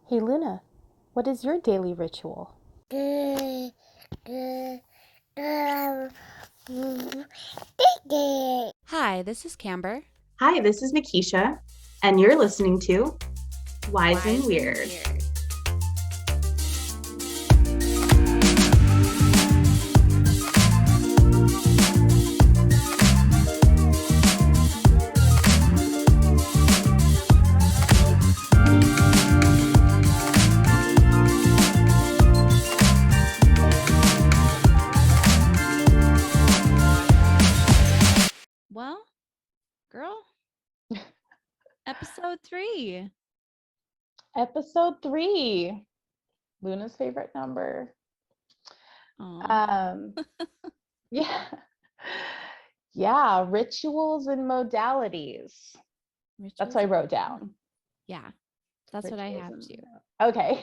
Hey Luna, what is your daily ritual? Hi, this is Camber. Hi, this is Nakisha, and you're listening to Wise and Wise and Weird. Weird. Well, girl, episode 3. Episode 3, Luna's favorite number. Oh, Um, yeah. Yeah, rituals and modalities. That's rituals. what I wrote down. Yeah, that's what I Rituals have and too. okay.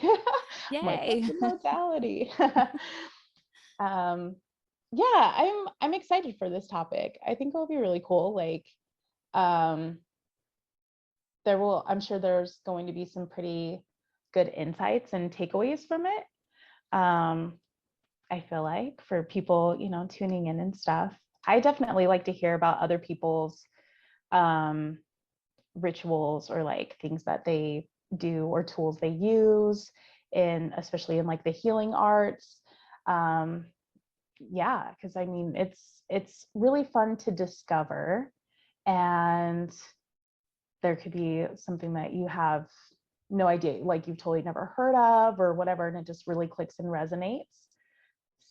I'm like, what's Yay. a modality? um, yeah, I'm excited for this topic. I think it'll be really cool. Like, um, I'm sure there's going to be some pretty good insights and takeaways from it. Um, I feel like for people, tuning in and stuff. I definitely like to hear about other people's um, rituals or like things that they do or tools they use in, especially in like the healing arts. Um, yeah, because I mean it's really fun to discover, and there could be something that you have no idea, like you've totally never heard of or whatever, and it just really clicks and resonates.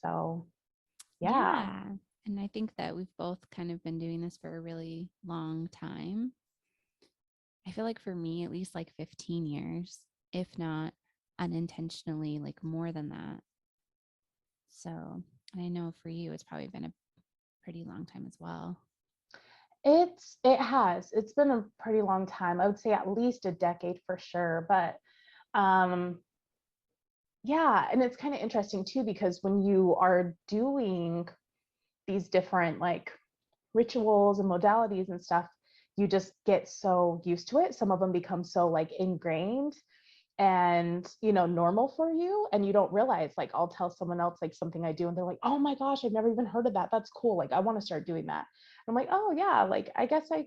So yeah. Yeah. And I think that we've both kind of been doing this for a really long time. I feel like for me, at least like 15 years, if not unintentionally, like more than that. So I know for you, it's probably been a pretty long time as well. It's been a pretty long time. I would say at least a decade for sure. But um yeah, and it's kind of interesting too, because when you are doing these different like rituals and modalities and stuff, you just get so used to it. Some of them become so like ingrained and normal for you, and you don't realize, like I'll tell someone else like something I do and they're like, oh my gosh, I've never even heard of that, that's cool, like I want to start doing that. I'm like, oh yeah, like I guess I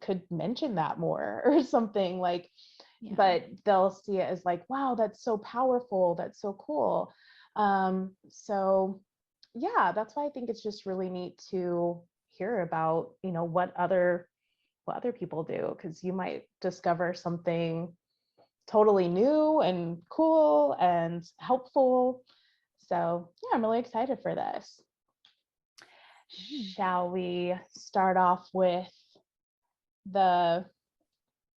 could mention that more or something like, Yeah. but they'll see it as like, wow, that's so powerful, that's so cool. So yeah, that's why I think it's just really neat to hear about what other people do, because you might discover something totally new and cool and helpful. So yeah, I'm really excited for this. Mm. Shall we start off with the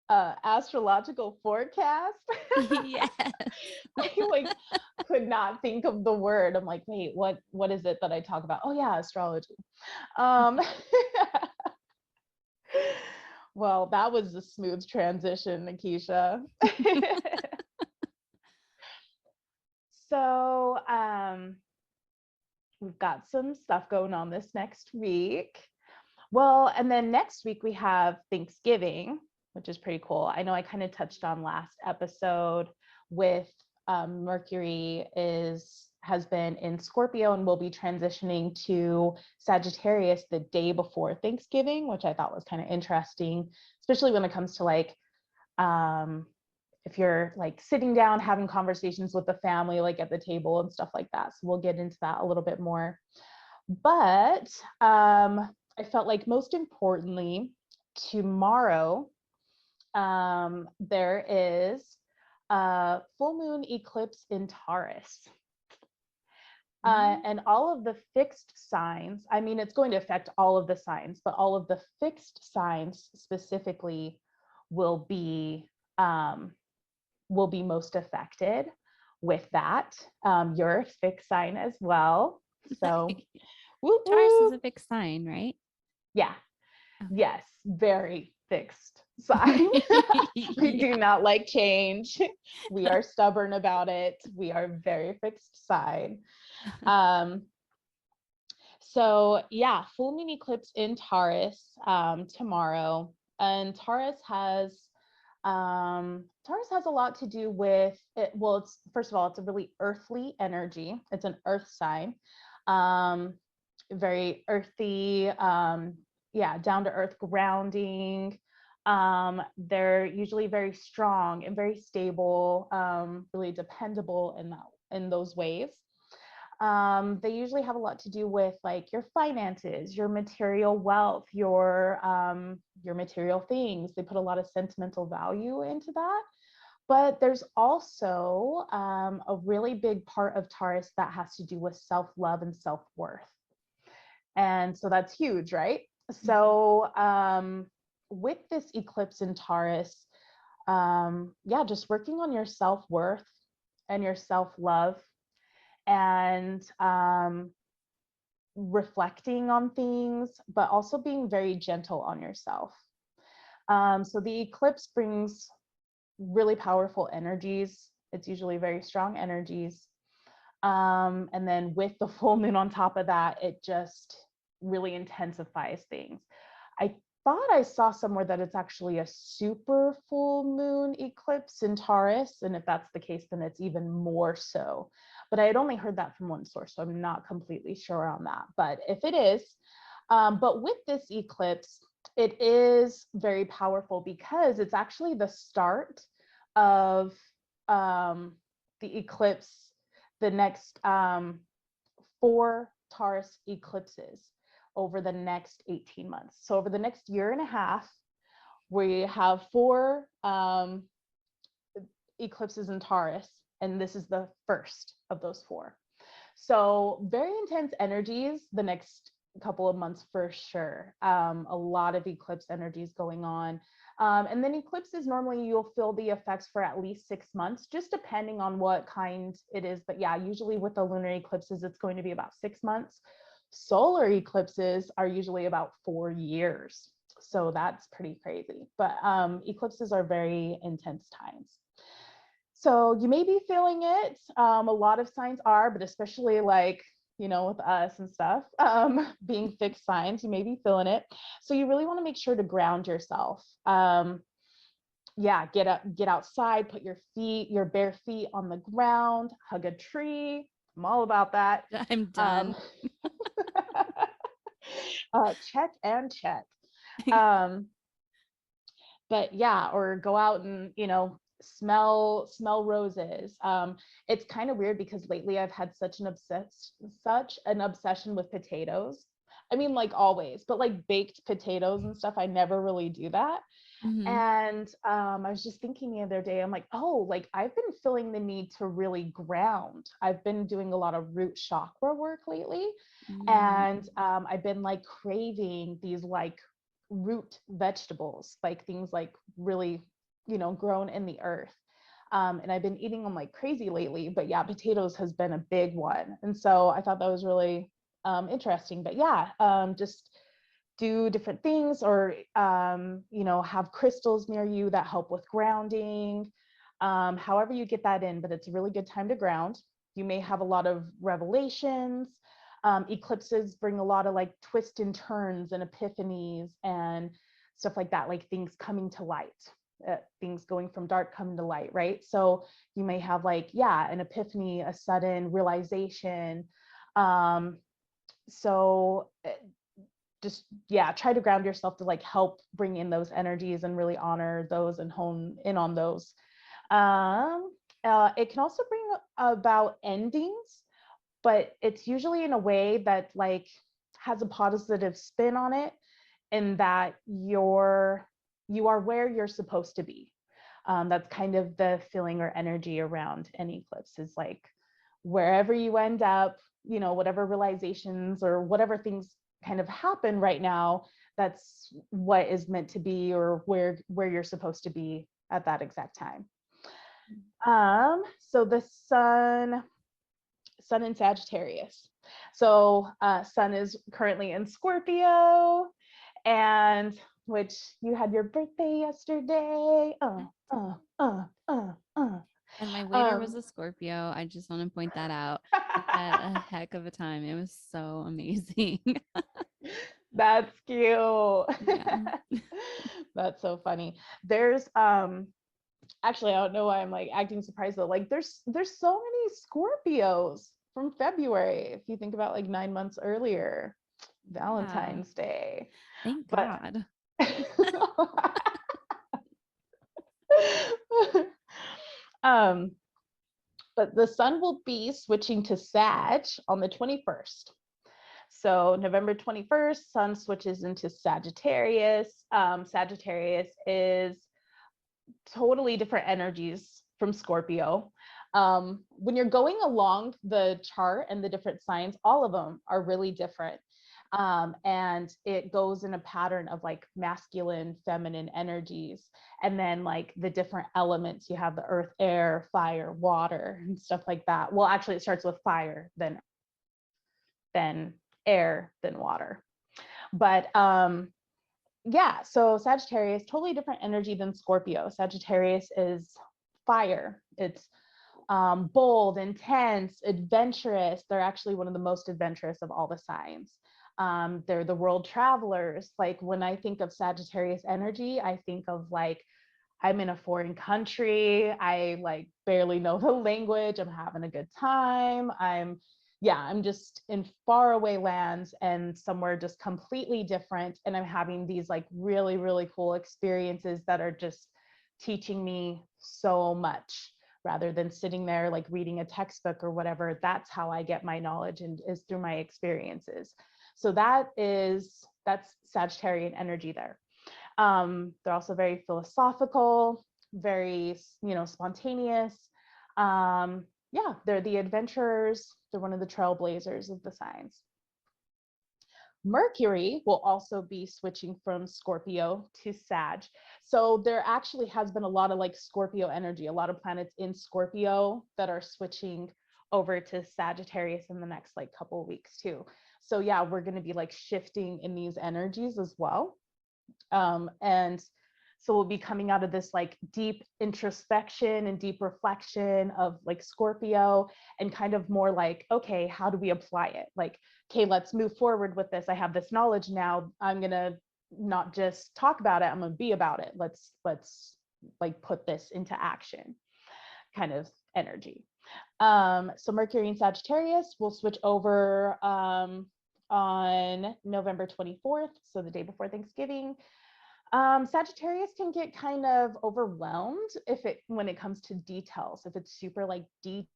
astrological forecast? Yes. I like could not think of the word. I'm like, wait, what is it that I talk about? Oh yeah, astrology. Um well, that was a smooth transition, Nakisha. So we've got some stuff going on this next week. Well, and then next week we have Thanksgiving, which is pretty cool. I know I kind of touched on last episode with Mercury has been in Scorpio and will be transitioning to Sagittarius the day before Thanksgiving, which I thought was kind of interesting, especially when it comes to like um, if you're like sitting down having conversations with the family, like at the table and stuff like that. So we'll get into that a little bit more. But I felt like most importantly, tomorrow there is a full moon eclipse in Taurus. And all of the fixed signs, I mean, it's going to affect all of the signs, but all of the fixed signs specifically will be um, most affected with that. You're a fixed sign as well. So, whoop, Taurus is whoop. a big sign, right? Yeah, Okay. yes, very fixed sign. We Yeah. do not like change. We are stubborn about it. We are very fixed sign. Um, so yeah, full moon eclipse in Taurus tomorrow. And Taurus has Taurus has a lot to do with it. Well, it's first of all, it's a really earthly energy. It's an earth sign. Very earthy, yeah, down to earth grounding. They're usually very strong and very stable, really dependable in those ways. They usually have a lot to do with like your finances, your material wealth, your material things. They put a lot of sentimental value into that. But there's also a really big part of Taurus that has to do with self-love and self-worth. And so that's huge, right? So with this eclipse in Taurus, yeah, just working on your self-worth and your self-love, and reflecting on things, but also being very gentle on yourself. So the eclipse brings really powerful energies. It's usually very strong energies. And then with the full moon on top of that, it just really intensifies things. I thought I saw somewhere that it's actually a super full moon eclipse in Taurus. And if that's the case, then it's even more so. But I had only heard that from one source, so I'm not completely sure on that. But if it is, but with this eclipse, it is very powerful because it's actually the start of the eclipse, the next 4 Taurus eclipses over the next 18 months. So over the next year and a half, we have 4 eclipses in Taurus, and this is the first of those 4. So very intense energies the next couple of months for sure. A lot of eclipse energies going on. And then eclipses, normally you'll feel the effects for at least 6 months, just depending on what kind it is. But yeah, usually with the lunar eclipses, it's going to be about 6 months. Solar eclipses are usually about 4 years. So that's pretty crazy. But eclipses are very intense times. So you may be feeling it. A lot of signs are, but especially like, you know, with us and stuff, being fixed signs, you may be feeling it. So you really want to make sure to ground yourself. Yeah, get up, get outside, put your bare feet on the ground, hug a tree. I'm all about that. I'm done. Check and check. But yeah, or go out and, you know, smell roses. It's kind of weird because lately I've had such an obsession with potatoes. I mean, like always, but like baked potatoes and stuff, I never really do that. Mm-hmm. And I was just thinking the other day, I'm like, oh, like I've been feeling the need to really ground. I've been doing a lot of root chakra work lately. And I've been like craving these like root vegetables, like things like really, you know, grown in the earth. And I've been eating them like crazy lately, but yeah, potatoes has been a big one. And so I thought that was really interesting. But yeah, just do different things, or you know, have crystals near you that help with grounding. However you get that in, but it's a really good time to ground. You may have a lot of revelations. Eclipses bring a lot of like twists and turns and epiphanies and stuff like that, like things coming to light, things going from dark coming to light, right? So you may have like, yeah, an epiphany, a sudden realization. So just, yeah, try to ground yourself to like help bring in those energies and really honor those and hone in on those. It can also bring about endings, but it's usually in a way that like has a positive spin on it, in that you are where you're supposed to be. That's kind of the feeling or energy around an eclipse, is like wherever you end up, you know, whatever realizations or whatever things kind of happen right now, that's what is meant to be, or where you're supposed to be at that exact time. So the sun in Sagittarius. So sun is currently in Scorpio, and which you had your birthday yesterday. And my waiter was a Scorpio. I just want to point that out. We had a heck of a time. It was so amazing. That's cute. Yeah. That's so funny. There's Actually, I don't know why I'm like acting surprised though. Like there's so many Scorpios from February. If you think about like 9 months earlier, Valentine's Day. Thank But God. um, but the sun will be switching to Sag on the 21st. So November 21st, sun switches into Sagittarius. Sagittarius is totally different energies from Scorpio. When you're going along the chart and the different signs, all of them are really different. And it goes in a pattern of like masculine, feminine energies. And then like the different elements, you have the earth, air, fire, water, and stuff like that. Well, actually it starts with fire, then air, then water. But yeah, so Sagittarius, totally different energy than Scorpio. Sagittarius is fire. It's bold, intense, adventurous. They're actually one of the most adventurous of all the signs. They're the world travelers. Like when I think of Sagittarius energy, I think of like, I'm in a foreign country. I like barely know the language. I'm having a good time. I'm just in faraway lands and somewhere just completely different. And I'm having these like really, really cool experiences that are just teaching me so much rather than sitting there like reading a textbook or whatever. That's how I get my knowledge, and is through my experiences. So that's Sagittarian energy there. They're also very philosophical, very, spontaneous. Yeah, they're the adventurers. They're one of the trailblazers of the signs. Mercury will also be switching from Scorpio to Sag. So there actually has been a lot of like Scorpio energy, a lot of planets in Scorpio that are switching over to Sagittarius in the next like couple of weeks too. So yeah, we're going to be like shifting in these energies as well. And so we'll be coming out of this like deep introspection and deep reflection of like Scorpio, and kind of more like, okay, how do we apply it? Like, okay, let's move forward with this. I have this knowledge now. I'm going to not just talk about it. I'm going to be about it. Let's like put this into action kind of energy. So Mercury and Sagittarius will switch over on November 24th. So the day before Thanksgiving. Sagittarius can get kind of overwhelmed when it comes to details. If it's super like deep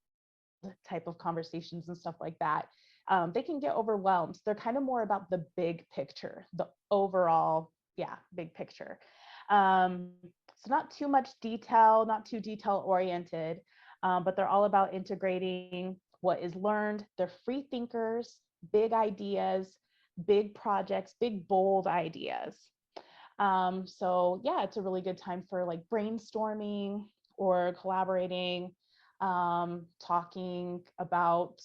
type of conversations and stuff like that, they can get overwhelmed. They're kind of more about the big picture, the overall, big picture. So not too much detail, not too detail oriented, but they're all about integrating what is learned. They're free thinkers, big ideas, big projects, big bold ideas. So yeah, it's a really good time for like brainstorming or collaborating, talking about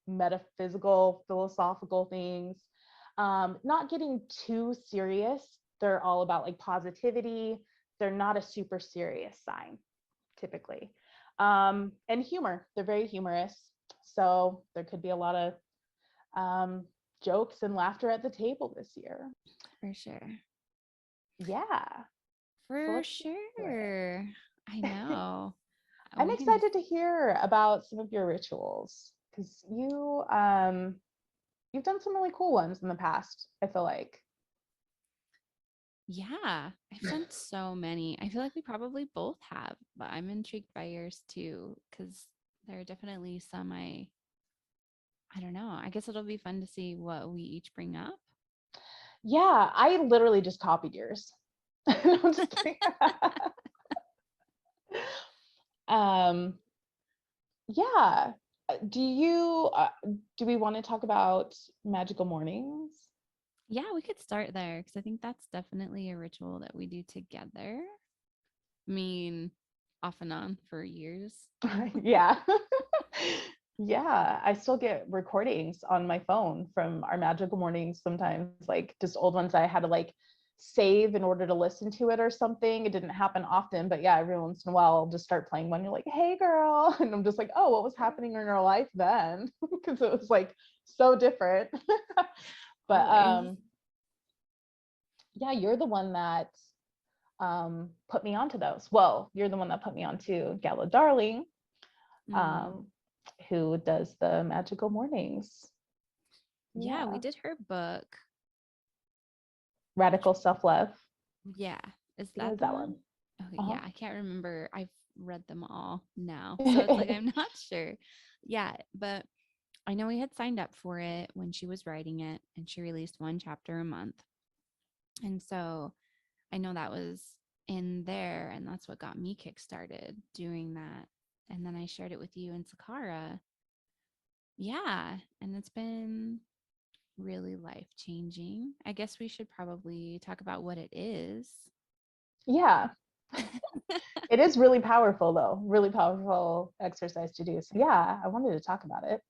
metaphysical, philosophical things, not getting too serious. They're all about like positivity. They're not a super serious sign typically. And humor, they're very humorous. So there could be a lot of jokes and laughter at the table this year. For sure. Yeah. For sure. I know. I'm excited to hear about some of your rituals, because you've done some really cool ones in the past, I feel like. Yeah, I've done so many. I feel like we probably both have, but I'm intrigued by yours too, because there are definitely some I don't know. I guess it'll be fun to see what we each bring up. Yeah, I literally just copied yours. I'm just kidding. Yeah. Do we want to talk about magical mornings? Yeah, we could start there, because I think that's definitely a ritual that we do together. I mean, off and on for years. Yeah. Yeah, I still get recordings on my phone from our magical mornings sometimes, like just old ones I had to like save in order to listen to it or something. It didn't happen often, but yeah, every once in a while I'll just start playing one. You're like, hey girl. And I'm just like, oh, what was happening in your life then? Because it was like so different. But yeah, you're the one that put me onto those. Well, you're the one that put me onto Gala Darling, Mm. who does the magical mornings. Yeah, we did her book. Radical Self-Love. Yeah. Is Yeah, that is the that one? one? Okay, Uh-huh. yeah, I can't remember. I've read them all now. So it's like I'm not sure. Yeah, but I know we had signed up for it when she was writing it and she released one chapter a month. And so I know that was in there and that's what got me kickstarted doing that. And then I shared it with you and Sakara. Yeah, and it's been really life changing. I guess we should probably talk about what it is. Yeah. It is really powerful though, really powerful exercise to do. So yeah, I wanted to talk about it.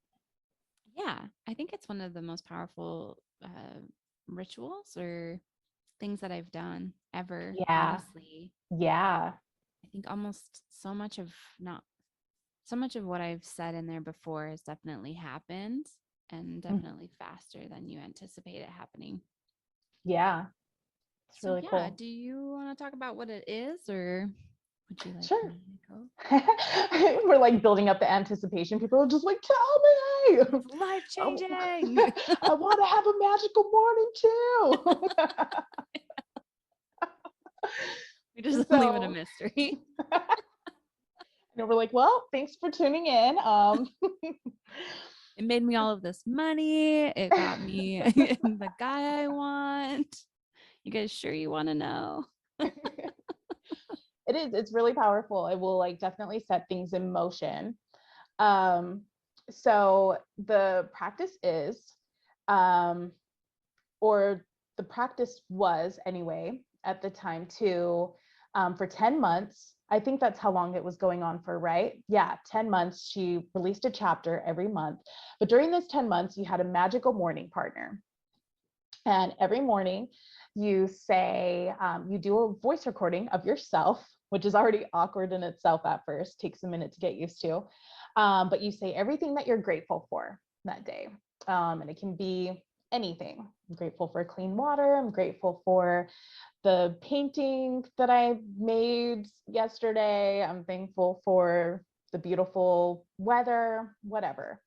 Yeah, I think it's one of the most powerful rituals or things that I've done ever, Yeah. honestly. Yeah. I think almost not so much of what I've said in there before has definitely happened and Mm. definitely faster than you anticipate it happening. Yeah. It's So really yeah, cool. do you want to talk about what it is or would you like Sure. me to go? We're like building up the anticipation. People are just like, tell me. It's life changing. I want to have a magical morning too. We just leave it a So mystery. and we're like, well, thanks for tuning in. It made me all of this money. It got me the guy I want. You guys sure you want to know? It is, it's really powerful. It will like definitely set things in motion. Um, so the practice is, um, or the practice was anyway at the time too, for 10 months. I think that's how long it was going on for, right? Yeah, 10 months. She released a chapter every month. But during those 10 months, you had a magical morning partner. And every morning you say, you do a voice recording of yourself, which is already awkward in itself at first, takes a minute to get used to. But you say everything that you're grateful for that day. And it can be anything. I'm grateful for clean water. I'm grateful for the painting that I made yesterday. I'm thankful for the beautiful weather, whatever.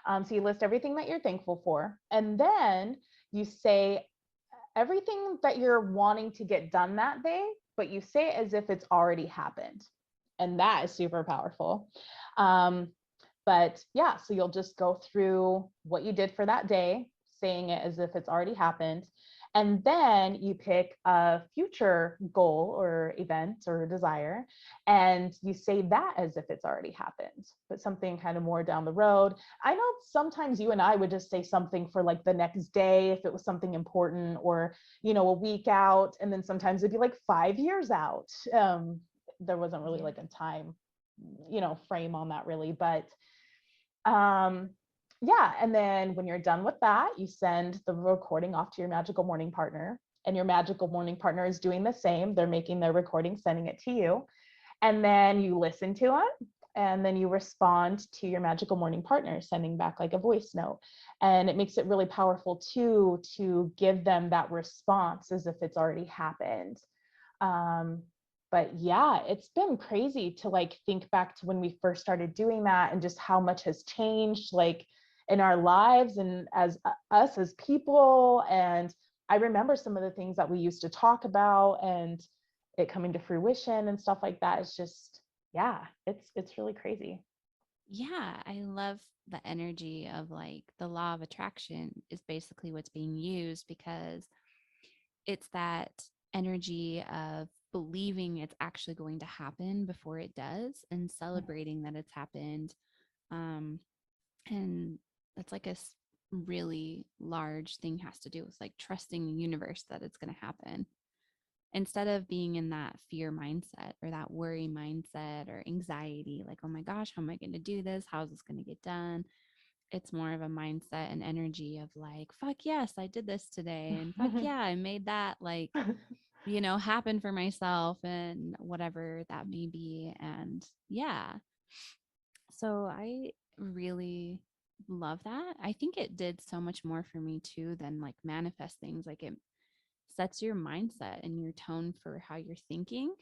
So you list everything that you're thankful for. And then you say everything that you're wanting to get done that day, but you say it as if it's already happened. And that is super powerful. But yeah, so you'll just go through what you did for that day, saying it as if it's already happened. And then you pick a future goal or event or desire, and you say that as if it's already happened, but something kind of more down the road. I know sometimes you and I would just say something for like the next day if it was something important, or, you know, a week out. And then sometimes it'd be like 5 years out. There wasn't really like a time, you know, frame on that really, but yeah. And then when you're done with that, you send the recording off to your magical morning partner, and your magical morning partner is doing the same. They're making their recording, sending it to you. And then you listen to it. And then you respond to your magical morning partner, sending back like a voice note. And it makes it really powerful too, to give them that response as if it's already happened. Um, but yeah, it's been crazy to like think back to when we first started doing that and just how much has changed like in our lives and as us as people. And I remember some of the things that we used to talk about and it coming to fruition and stuff like that. It's just, yeah, it's really crazy. Yeah, I love the energy of like the law of attraction is basically what's being used because it's that energy of believing it's actually going to happen before it does and celebrating that it's happened. Um, and that's like really large thing has to do with like trusting the universe that it's going to happen instead of being in that fear mindset or that worry mindset or anxiety, like, oh my gosh, how am I going to do this? How is this going to get done? It's more of a mindset and energy of like, fuck yes, I did this today. And fuck yeah, I made that like, you know, happen for myself and whatever that may be. And yeah, so I really love that. I think it did so much more for me too than like manifest things. Like it sets your mindset and your tone for how you're thinking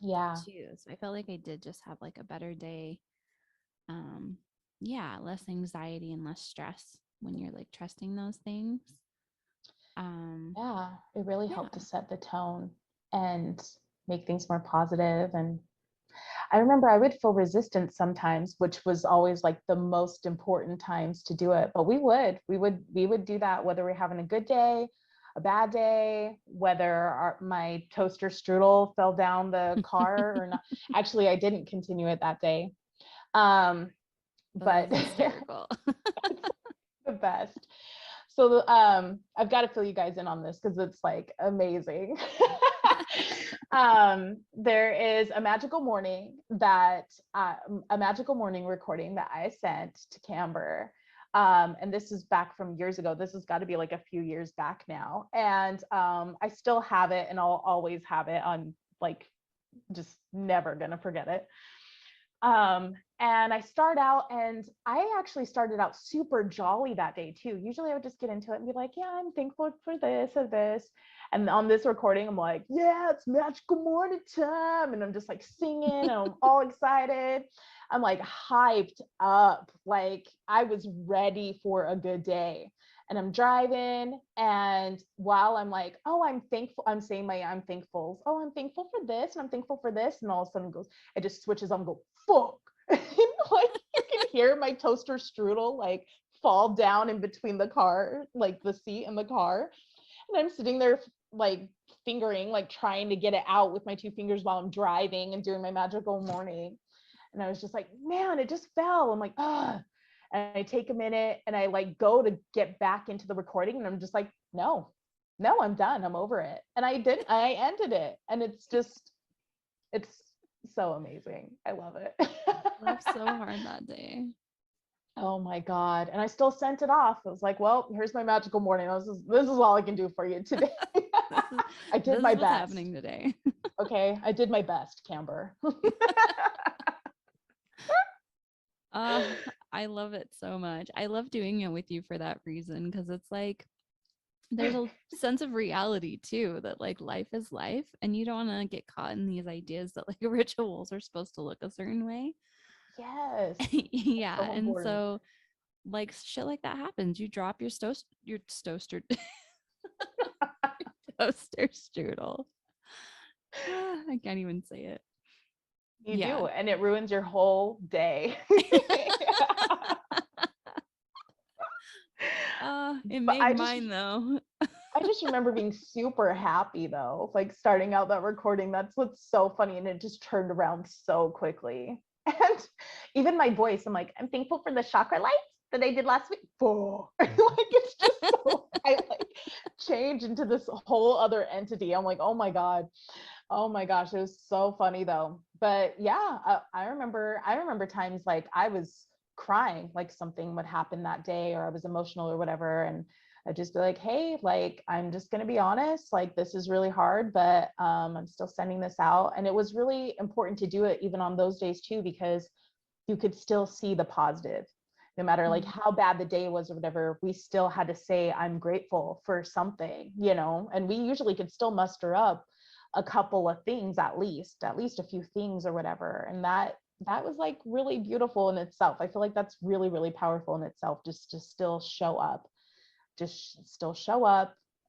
Yeah. too. So I felt like I did just have like a better day. Yeah, less anxiety and less stress when you're like trusting those things. Yeah, it really Yeah. helped to set the tone and make things more positive. And I remember I would feel resistance sometimes, which was always like the most important times to do it. But we would do that whether we're having a good day, a bad day, whether my toaster strudel fell down the car or not. Actually, I didn't continue it that day. Um, That but is hysterical. the best. So I've got to fill you guys in on this because it's like amazing. There is a magical morning recording that I sent to Camber. And this is back from years ago. This has got to be like a few years back now. And I still have it and I'll always have it on, like, just never gonna forget it. And I actually started out super jolly that day too. Usually I would just get into it and be like, yeah, I'm thankful for this or this. And on this recording, I'm like, yeah, it's magical morning time. And I'm just like singing and I'm all excited. I'm like hyped up. Like I was ready for a good day. And I'm driving. And while I'm like, oh, I'm thankful, I'm saying I'm thankful. Oh, I'm thankful for this. And I'm thankful for this. And all of a sudden it just switches on and go, fuck. Like you can hear my toaster strudel like fall down in between the car, like the seat in the car. And I'm sitting there like fingering, like trying to get it out with my two fingers while I'm driving and doing my magical morning. And I was just like, man, it just fell. I'm like, ah. And I take a minute and I like go to get back into the recording and I'm just like, no, I'm done. I'm over it. And I ended it. And it's so amazing. I love it. Laughed so hard that day. Oh my God. And I still sent it off. I was like, well, here's my magical morning. This is all I can do for you today. I did This my is what's best. happening today. Okay. I did my best, Camber. I love it so much. I love doing it with you for that reason because it's like there's a sense of reality too that like life is life and you don't want to get caught in these ideas that like rituals are supposed to look a certain way. Yes. Yeah, So and important. so like shit like that happens. You drop your toaster toaster strudel. I can't even say it. You Yeah. do. And it ruins your whole day. It But made mine though. I just remember being super happy though, like starting out that recording. That's what's so funny. And it just turned around so quickly. And even my voice, I'm like, I'm thankful for the chakra lights that I did last week. Like it's just so I like change into this whole other entity. I'm like, oh my God. Oh my gosh, it was so funny though. But yeah, I remember times like I was crying, like something would happen that day or I was emotional or whatever. And I'd just be like, hey, like, I'm just going to be honest, like, this is really hard, but I'm still sending this out. And it was really important to do it even on those days too, because you could still see the positive. No matter like how bad the day was or whatever, we still had to say, I'm grateful for something, and we usually could still muster up a couple of things, at least a few things or whatever. And that was like really beautiful in itself. I feel like that's really, really powerful in itself, just to still show up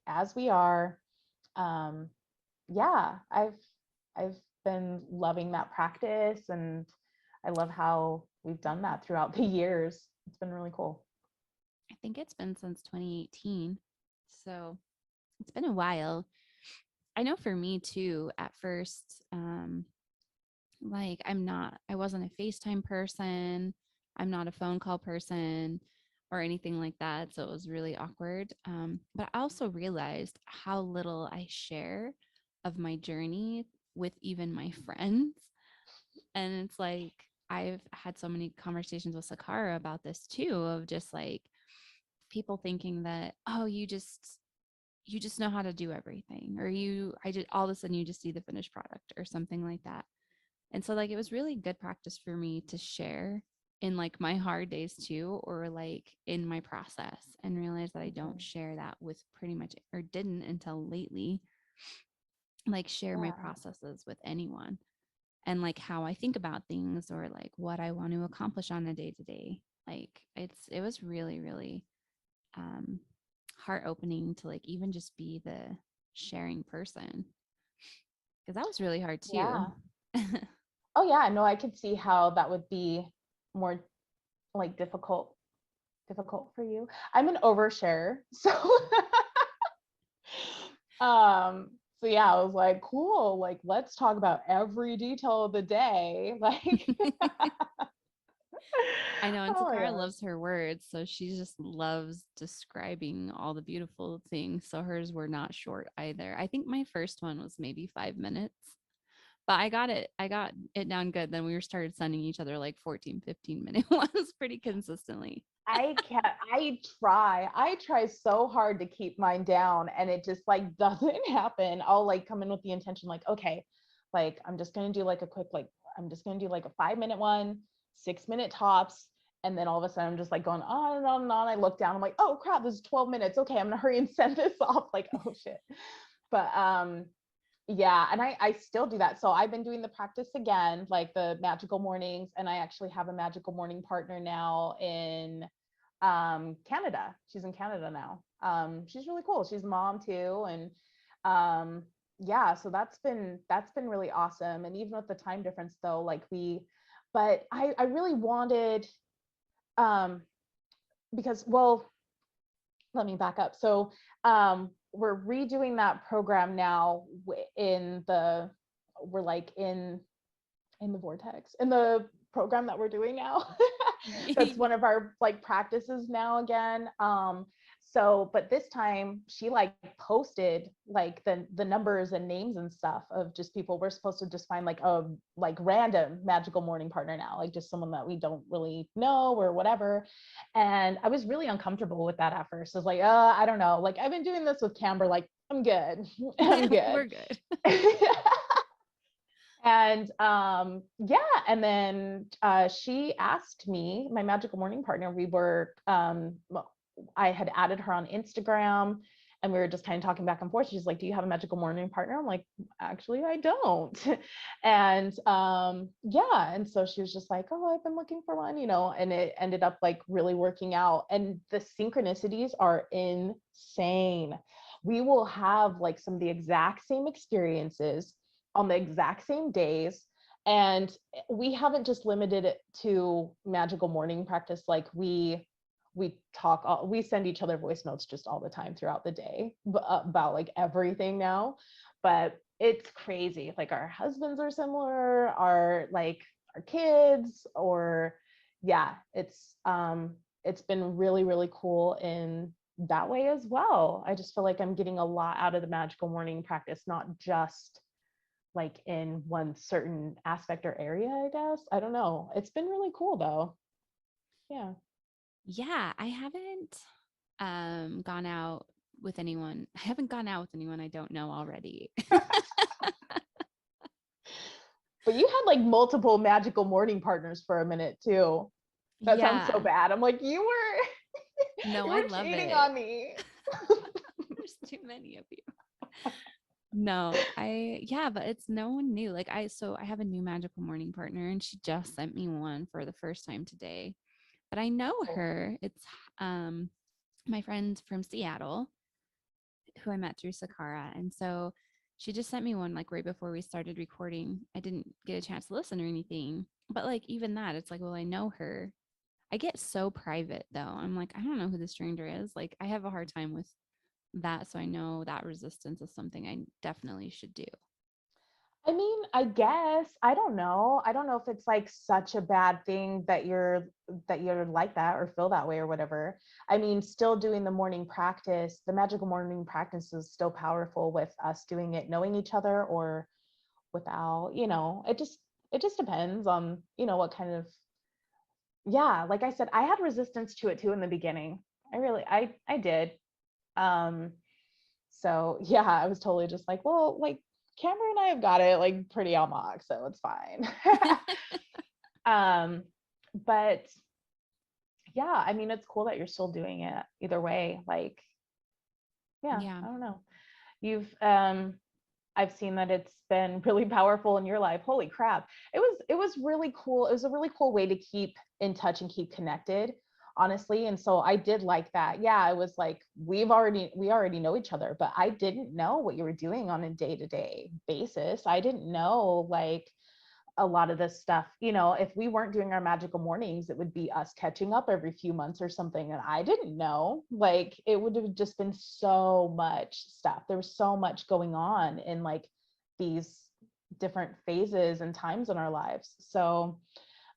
as we are. Yeah, I've been loving that practice, and I love how we've done that throughout the years. It's been really cool. I think it's been since 2018. So it's been a while. I know for me too, at first, like I wasn't a FaceTime person. I'm not a phone call person or anything like that. So it was really awkward. But I also realized how little I share of my journey with even my friends. And it's like, I've had so many conversations with Sakara about this too, of just like people thinking that, oh, you just know how to do everything, or I did all of a sudden you just see the finished product or something like that. And so like it was really good practice for me to share in like my hard days too, or like in my process, and realized that I don't share that with pretty much, or didn't until lately, like share my processes with anyone, and like how I think about things, or like what I want to accomplish on a day to day. Like it was really, really heart opening to like even just be the sharing person, because that was really hard too. Yeah. Oh yeah, no, I could see how that would be more like difficult for you. I'm an oversharer, so so yeah, I was like, cool, like let's talk about every detail of the day. Like I know, and oh my Takara God. loves her words, so she just loves describing all the beautiful things. So hers were not short either. I think my first one was maybe 5 minutes, but I got it down good. Then we started sending each other like 14, 15-minute ones pretty consistently. I can't, I try so hard to keep mine down, and it just like doesn't happen. I'll like come in with the intention, like, okay, like I'm just gonna do like a quick, like I'm just gonna do like a 5-minute one, 6-minute tops. And then all of a sudden I'm just like going on and on and on. I look down, I'm like, oh crap, this is 12 minutes. Okay, I'm gonna hurry and send this off. Like, oh shit. But yeah, and I still do that. So I've been doing the practice again, like the magical mornings, and I actually have a magical morning partner now in Canada. She's in Canada now. She's really cool. She's a mom too, and yeah, so that's been really awesome. And even with the time difference though, like but I really wanted because, well, let me back up. So we're redoing that program now we're like in the vortex, in the program that we're doing now. That's one of our like practices now again. So but this time she like posted like the numbers and names and stuff of just people. We're supposed to just find like a like random magical morning partner now, like just someone that we don't really know or whatever. And I was really uncomfortable with that at first. I was like, I don't know, like I've been doing this with Camber, like I'm good. I'm good. We're good. And yeah, and then she asked me, my magical morning partner, we were well, I had added her on Instagram, and we were just kind of talking back and forth. She's like, do you have a magical morning partner? I'm like, actually I don't. And yeah, and so she was just like, oh, I've been looking for one, and it ended up like really working out. And the synchronicities are insane. We will have like some of the exact same experiences on the exact same days. And we haven't just limited it to magical morning practice. Like we send each other voice notes just all the time throughout the day about like everything now. But it's crazy. Like our husbands are similar, our kids, or yeah, it's been really, really cool in that way as well. I just feel like I'm getting a lot out of the magical morning practice, not just like in one certain aspect or area, I guess. I don't know. It's been really cool though. Yeah. Yeah, I haven't gone out with anyone. I haven't gone out with anyone I don't know already. But you had like multiple magical morning partners for a minute too. That sounds so bad. I'm like, you were no, you I were love cheating it. on me. There's too many of you. No, but it's no one new. Like I have a new magical morning partner, and she just sent me one for the first time today. But I know her. It's my friend from Seattle who I met through Sakara. And so she just sent me one like right before we started recording. I didn't get a chance to listen or anything. But like even that, it's like, well, I know her. I get so private though. I'm like, I don't know who the stranger is. Like I have a hard time with that. So I know that resistance is something I definitely should do. I mean, I guess, I don't know. I don't know if it's like such a bad thing that you're like that or feel that way or whatever. I mean, still doing the morning practice, the magical morning practice is still powerful with us doing it, knowing each other or without, it just depends on, what kind of, yeah, like I said, I had resistance to it too in the beginning. I did. So yeah, I was totally just like, well, like Camber and I have got it like pretty on lock, so it's fine. But yeah, I mean, it's cool that you're still doing it either way. Like, yeah, Yeah. I don't know. You've I've seen that it's been really powerful in your life. Holy crap. It was really cool. It was a really cool way to keep in touch and keep connected, honestly. And so I did like that. Yeah, it was like we already know each other, but I didn't know what you were doing on a day-to-day basis. I didn't know like a lot of this stuff. If we weren't doing our magical mornings, it would be us catching up every few months or something. And I didn't know, like, it would have just been so much stuff. There was so much going on in like these different phases and times in our lives. So,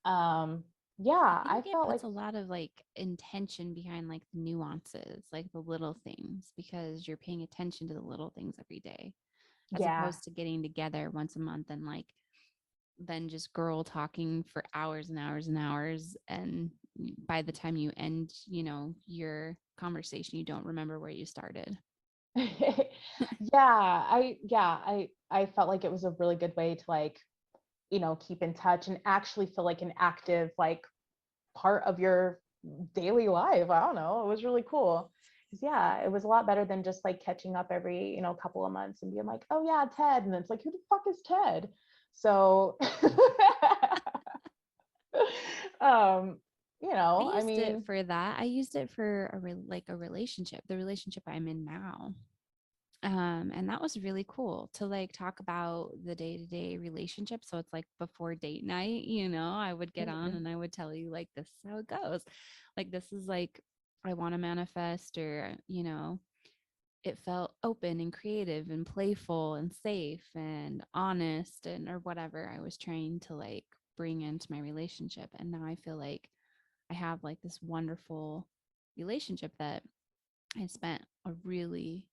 yeah, I I think it felt like, puts a lot of like intention behind like the nuances, like the little things, because you're paying attention to the little things every day, as yeah. opposed to getting together once a month and like then just girl talking for hours and hours and hours. And by the time you end, your conversation, you don't remember where you started. I felt like it was a really good way to like, keep in touch and actually feel like an active like part of your daily life. I don't know. It was really cool. Yeah, it was a lot better than just like catching up every, couple of months and being like, oh yeah, Ted. And it's like, who the fuck is Ted? So I I used it mean, for that. I used it for a relationship, the relationship I'm in now. And that was really cool to like talk about the day-to-day relationship. So it's like before date night, I would get on mhm. and I would tell you like this is how it goes. Like this is like I want to manifest, or it felt open and creative and playful and safe and honest, and or whatever I was trying to like bring into my relationship. And now I feel like I have like this wonderful relationship that I spent a really,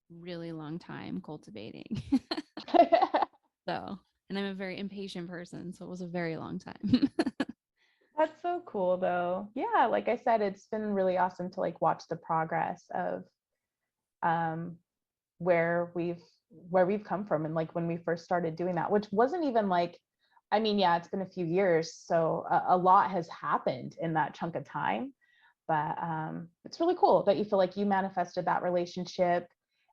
really long time cultivating. So, and I'm a very impatient person, so it was a very long time. That's so cool though. Yeah, like I said, it's been really awesome to like watch the progress of um where we've come from, and like when we first started doing that, which wasn't even like, I mean, yeah, it's been a few years, so a lot has happened in that chunk of time. But it's really cool that you feel like you manifested that relationship.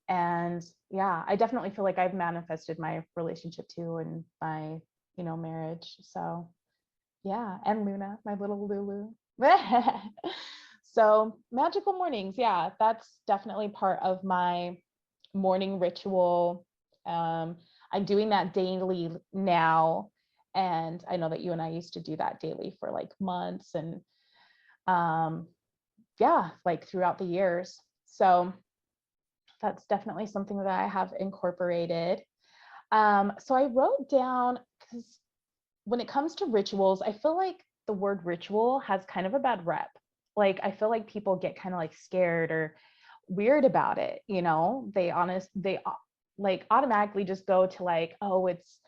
And yeah, I definitely feel like I've manifested my relationship too, and my marriage. So yeah, and Luna, my little Lulu. So magical mornings, yeah, that's definitely part of my morning ritual. I'm doing that daily now. And I know that you and I used to do that daily for like months and um, yeah, like throughout the years. So that's definitely something that I have incorporated. So I wrote down, because when it comes to rituals, I feel like the word ritual has kind of a bad rep. Like I feel like people get kind of like scared or weird about it, they like automatically just go to like, oh, it's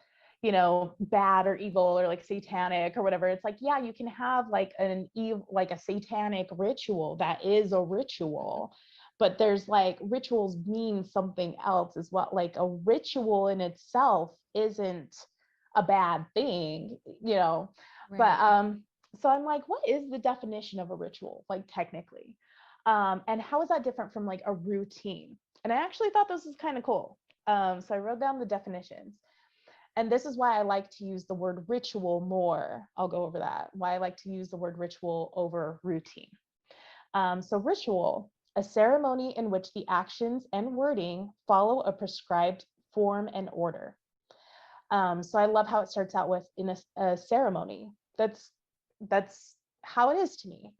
bad or evil or like satanic or whatever. It's like, yeah, you can have like like a satanic ritual that is a ritual, but there's like rituals mean something else as well. Like a ritual in itself isn't a bad thing, but Right. so I'm like, what is the definition of a ritual, like technically? And how is that different from like a routine? And I actually thought this was kind of cool. So I wrote down the definitions. And this is why I like to use the word ritual more. I'll go over that, why I like to use the word ritual over routine. So ritual, a ceremony in which the actions and wording follow a prescribed form and order. So I love how it starts out with in a ceremony. That's how it is to me.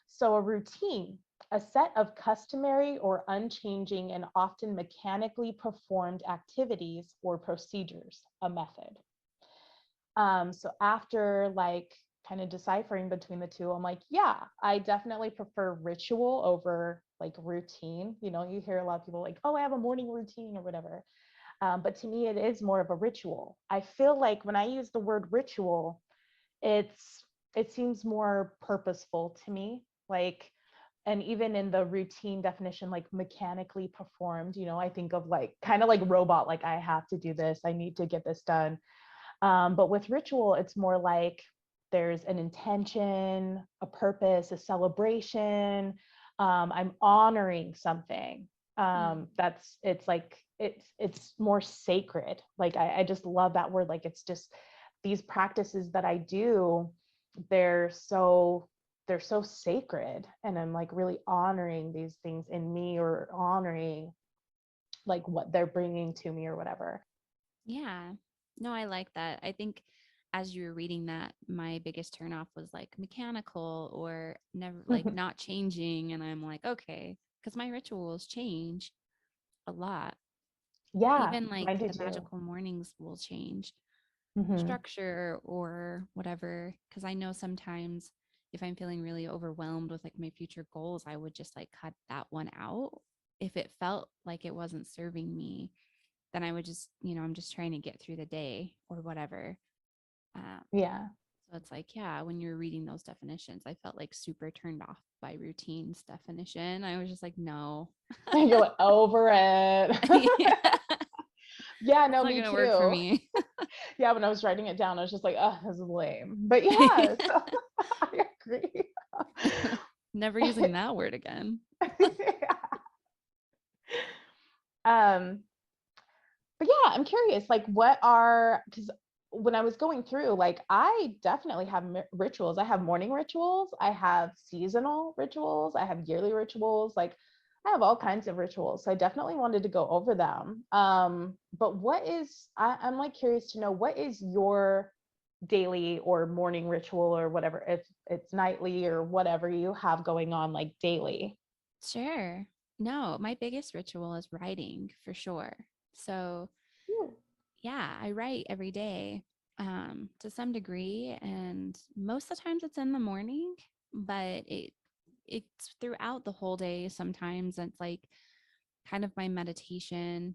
So a routine, a set of customary or unchanging and often mechanically performed activities or procedures, a method. So after like kind of deciphering between the two, I'm like, yeah, I definitely prefer ritual over like routine. You hear a lot of people like, oh, I have a morning routine or whatever. But to me, it is more of a ritual. I feel like when I use the word ritual, it seems more purposeful to me. Like, and even in the routine definition, like mechanically performed, I think of like kind of like robot, like I have to do this, I need to get this done. But with ritual, it's more like there's an intention, a purpose, a celebration. I'm honoring something. It's like it's more sacred. Like I just love that word. Like it's just these practices that I do, they're so sacred, and I'm like really honoring these things in me, or honoring like what they're bringing to me or whatever. Yeah. No, I like that. I think as you were reading that, my biggest turnoff was like mechanical or never like not changing. And I'm like, okay, because my rituals change a lot. Yeah, Even like mine do the too. magical mornings will change Mm-hmm. structure or whatever. Because I know sometimes if I'm feeling really overwhelmed with like my future goals, I would just like cut that one out if it felt like it wasn't serving me, then I would just, I'm just trying to get through the day or whatever. Um, Yeah. so it's like, yeah, when you're reading those definitions, I felt like super turned off by routines definition. I was just like, no. I go over it. Yeah, Yeah, that's no, not me going to work for too. me. Yeah, when I was writing it down, I was just like, oh, this is lame. But yeah, so I agree. Never using that word again. Yeah. Um, but yeah, I'm curious, like because when I was going through, like I definitely have rituals. I have morning rituals, I have seasonal rituals, I have yearly rituals, like I have all kinds of rituals. So I definitely wanted to go over them. But I'm like curious to know, what is your daily or morning ritual, or whatever, if it's nightly or whatever you have going on like daily? Sure. No, my biggest ritual is writing for sure. So yeah, I write every day to some degree, and most of the times it's in the morning, but it's throughout the whole day. Sometimes it's like kind of my meditation,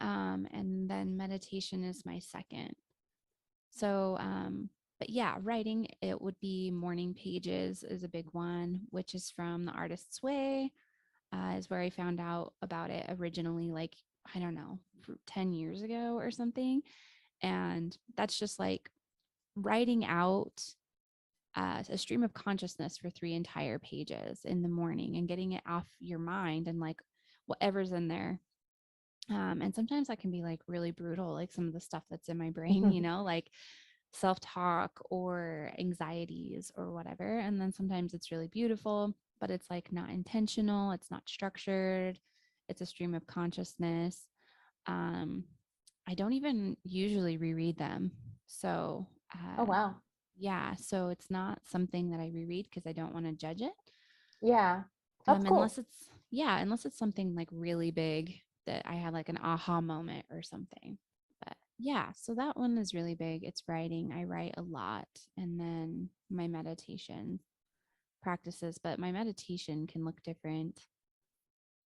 and then meditation is my second. So, but yeah, writing, it would be morning pages is a big one, which is from The Artist's Way, is where I found out about it originally, like, I don't know, 10 years ago or something. And that's just like writing out a stream of consciousness for 3 entire pages in the morning and getting it off your mind and like whatever's in there. And sometimes that can be like really brutal, like some of the stuff that's in my brain, like self talk or anxieties or whatever. And then sometimes it's really beautiful, but it's like not intentional, it's not structured, it's a stream of consciousness. Um, I don't even usually reread them. So, Oh wow. yeah, so it's not something that I reread because I don't want to judge it. Yeah, that's cool. Unless it's something like really big that I had like an aha moment or something. But yeah, so that one is really big. It's writing. I write a lot. And then my meditation practices, but my meditation can look different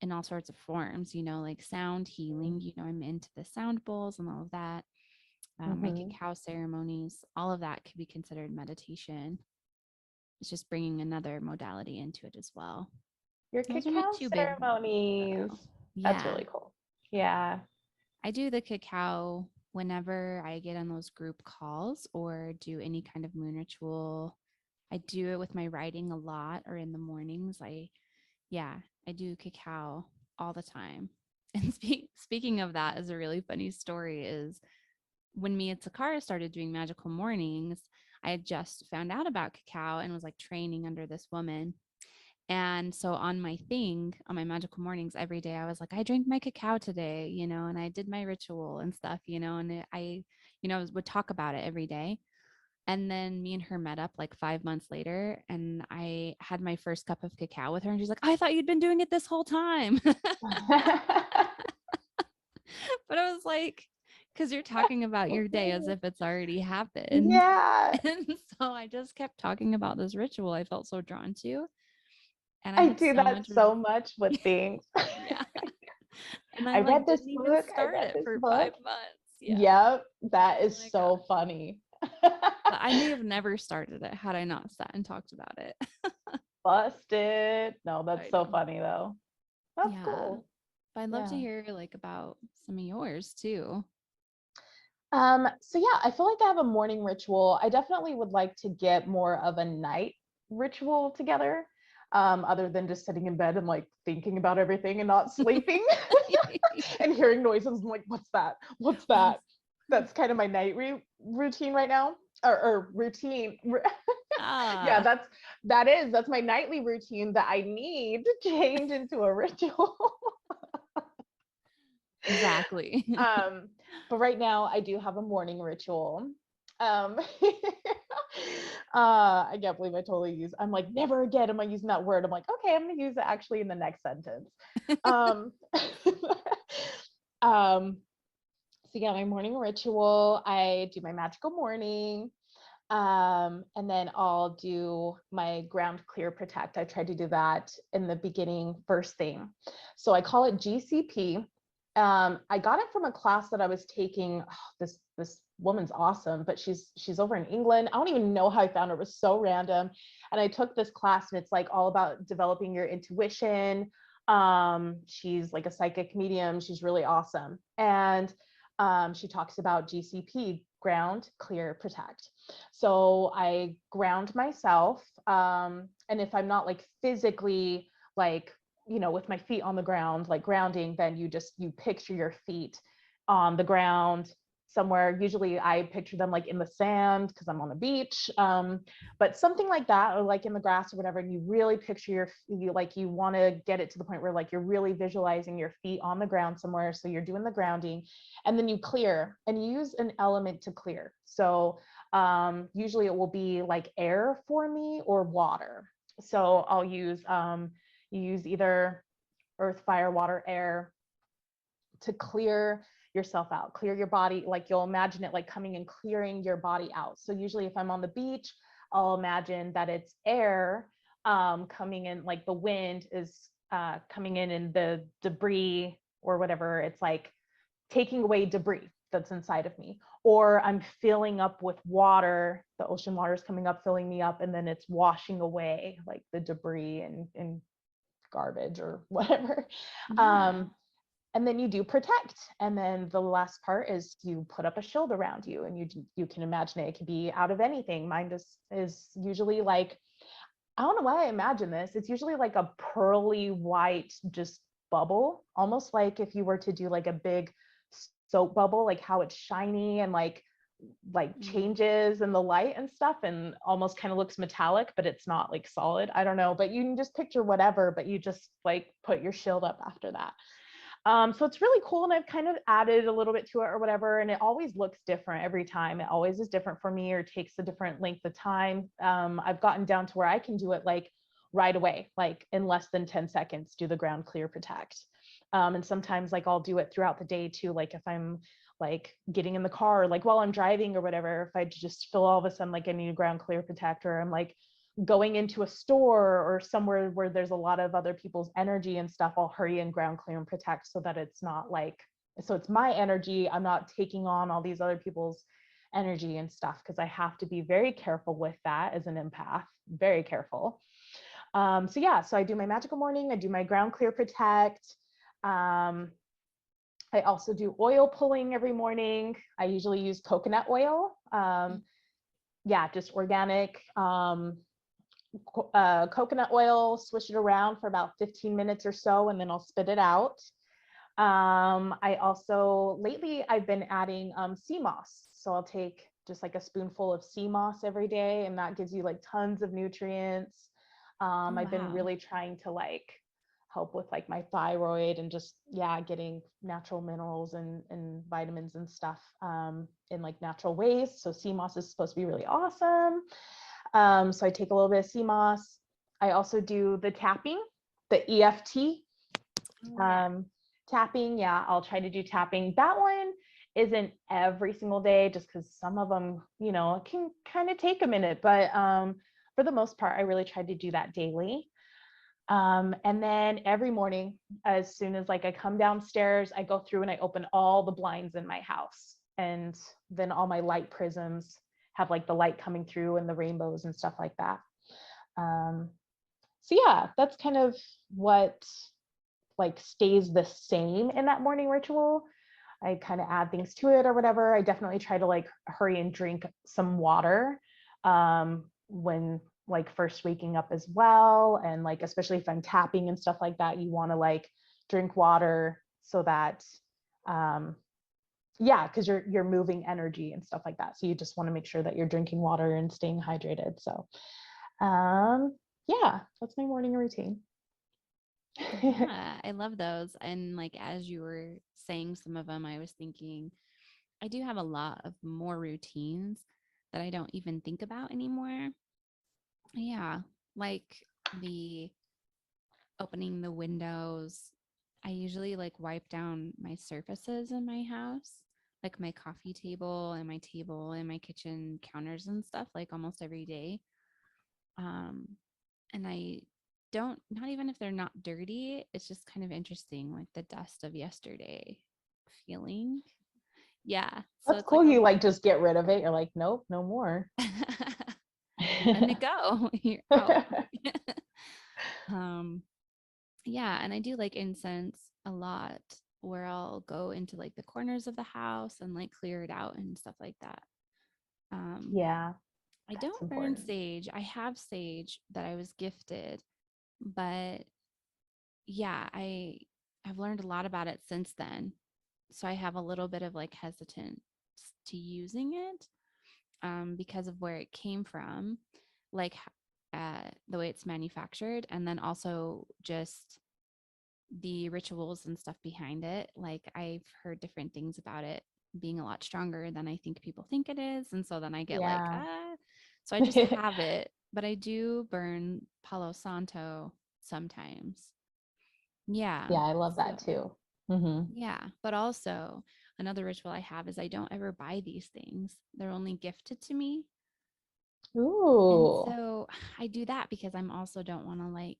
in all sorts of forms, like sound healing. I'm into the sound bowls and all of that. My Mm-hmm. cacao ceremonies, all of that could be considered meditation. It's just bringing another modality into it as well. Your Those are my cacao two big ones, ceremonies. though. That's Yeah. really cool. Yeah. I do the cacao whenever I get on those group calls or do any kind of moon ritual. I do it with my writing a lot or in the mornings. I do cacao all the time. And speaking of that, is a really funny story is when me and Takara started doing magical mornings, I had just found out about cacao and was like training under this woman. And so on my thing, on my magical mornings every day, I was like, I drank my cacao today, and I did my ritual and stuff, and would talk about it every day. And then me and her met up like 5 months later, and I had my first cup of cacao with her, and she's like, I thought you'd been doing it this whole time. But I was like, because you're talking about your day as if it's already happened. Yeah, And so I just kept talking about this ritual I felt so drawn to. And I I had do so that much. so much with things. Yeah. And I I like read this didn't even book. I start read it this for book. 5 months. Yeah. Yep, that Oh is my so gosh. funny. But I may have never started it had I not sat and talked about it. Busted. No, that's I so know. funny though. That's Yeah. cool. But I'd love to Yeah. hear like about some of yours too. So yeah, I feel like I have a morning ritual. I definitely would like to get more of a night ritual together, other than just sitting in bed and like thinking about everything and not sleeping and hearing noises. I'm like, what's that? What's that? That's kind of my night routine right now, or routine. Yeah, Ah, that's my nightly routine that I need to change into a ritual. exactly. But right now I do have a morning ritual. I can't believe I totally I'm like, never again am I using that word. I'm like, okay, I'm gonna use it actually in the next sentence. Um, um, so yeah, my morning ritual, I do my magical morning. And then I'll do my ground clear protect. I try to do that in the beginning, first thing. So I call it GCP. I got it from a class that I was taking. Oh, this woman's awesome, but she's over in England. I don't even know how I found her. It was so random. And I took this class, and it's like all about developing your intuition. She's like a psychic medium. She's really awesome. And she talks about GCP, ground, clear, protect. So I ground myself. And if I'm not like physically like, with my feet on the ground, like grounding, then you picture your feet on the ground somewhere. Usually I picture them like in the sand because I'm on the beach. But something like that, or like in the grass or whatever, and you really picture you want to get it to the point where like you're really visualizing your feet on the ground somewhere. So you're doing the grounding, and then you clear and use an element to clear. So usually it will be like air for me or water. So I'll use either earth, fire, water, air to clear yourself out, clear your body. Like you'll imagine it like coming and clearing your body out. So usually if I'm on the beach, I'll imagine that it's air coming in, like the wind is coming in and the debris or whatever, it's like taking away debris that's inside of me. Or I'm filling up with water, the ocean water is coming up, filling me up, and then it's washing away like the debris and garbage or whatever. Yeah. And then you do protect, and then the last part is you put up a shield around you, and you can imagine it. It can be out of anything. Mine is usually like, I don't know why I imagine this. It's usually like a pearly white just bubble, almost like if you were to do like a big soap bubble, like how it's shiny and like changes in the light and stuff, and almost kind of looks metallic, but it's not like solid. I don't know, but you can just picture whatever, but you just like put your shield up after that. So it's really cool, and I've kind of added a little bit to it or whatever, and it always looks different every time. It always is different for me, or takes a different length of time. I've gotten down to where I can do it like right away, like in less than 10 seconds, do the ground clear protect. And sometimes like I'll do it throughout the day too, like if I'm like getting in the car, like while I'm driving or whatever, if I just feel all of a sudden like I need a ground clear protector, I'm like going into a store or somewhere where there's a lot of other people's energy and stuff, I'll hurry and ground clear and protect, so that it's not like, so it's my energy, I'm not taking on all these other people's energy and stuff, because I have to be very careful with that as an empath, very careful. So yeah, so I do my magical morning, I do my ground clear protect. I also do oil pulling every morning. I usually use coconut oil. Yeah, just organic coconut oil, swish it around for about 15 minutes or so, and then I'll spit it out. I also, lately I've been adding sea moss. So I'll take just like a spoonful of sea moss every day, and that gives you like tons of nutrients. Oh, I've been wow. really trying to like help with like my thyroid and just, yeah, getting natural minerals and vitamins and stuff in like natural ways. So sea moss is supposed to be really awesome. So I take a little bit of sea moss. I also do the tapping, the EFT tapping. Yeah, I'll try to do tapping. That one isn't every single day, just because some of them, can kind of take a minute. But for the most part, I really try to do that daily. And then every morning, as soon as like I come downstairs, I go through and I open all the blinds in my house. And then all my light prisms have like the light coming through and the rainbows and stuff like that. So yeah, that's kind of what like stays the same in that morning ritual. I kind of add things to it or whatever. I definitely try to like hurry and drink some water when like first waking up as well. And like, especially if I'm tapping and stuff like that, you want to like drink water so that, yeah, because you're moving energy and stuff like that. So you just want to make sure that you're drinking water and staying hydrated. So yeah, that's my morning routine. Yeah, I love those. And like as you were saying some of them, I was thinking I do have a lot of more routines that I don't even think about anymore. Yeah, like the opening the windows. I usually like wipe down my surfaces in my house, like my coffee table and my kitchen counters and stuff, like almost every day. Um, and I don't, not even if they're not dirty, it's just kind of interesting, like the dust of yesterday feeling. Yeah. So That's it's like cool. a You like just get rid of it. You're like, nope, no more. letting it go. You're out. um, yeah, and I do like incense a lot where I'll go into like the corners of the house and like clear it out and stuff like that. Um, Yeah, I that's don't burn important. sage. I have sage that I was gifted, but yeah, I've learned a lot about it since then. So I have a little bit of like hesitance to using it because of where it came from, like the way it's manufactured, and then also just the rituals and stuff behind it. Like I've heard different things about it being a lot stronger than I think people think it is. And so then I get like, Yeah. so I just have it, but I do burn Palo Santo sometimes. Yeah. Yeah, I love that So, too. Hmm. yeah. But also, another ritual I have is I don't ever buy these things, they're only gifted to me. And Ooh. so I do that because I'm also don't want to like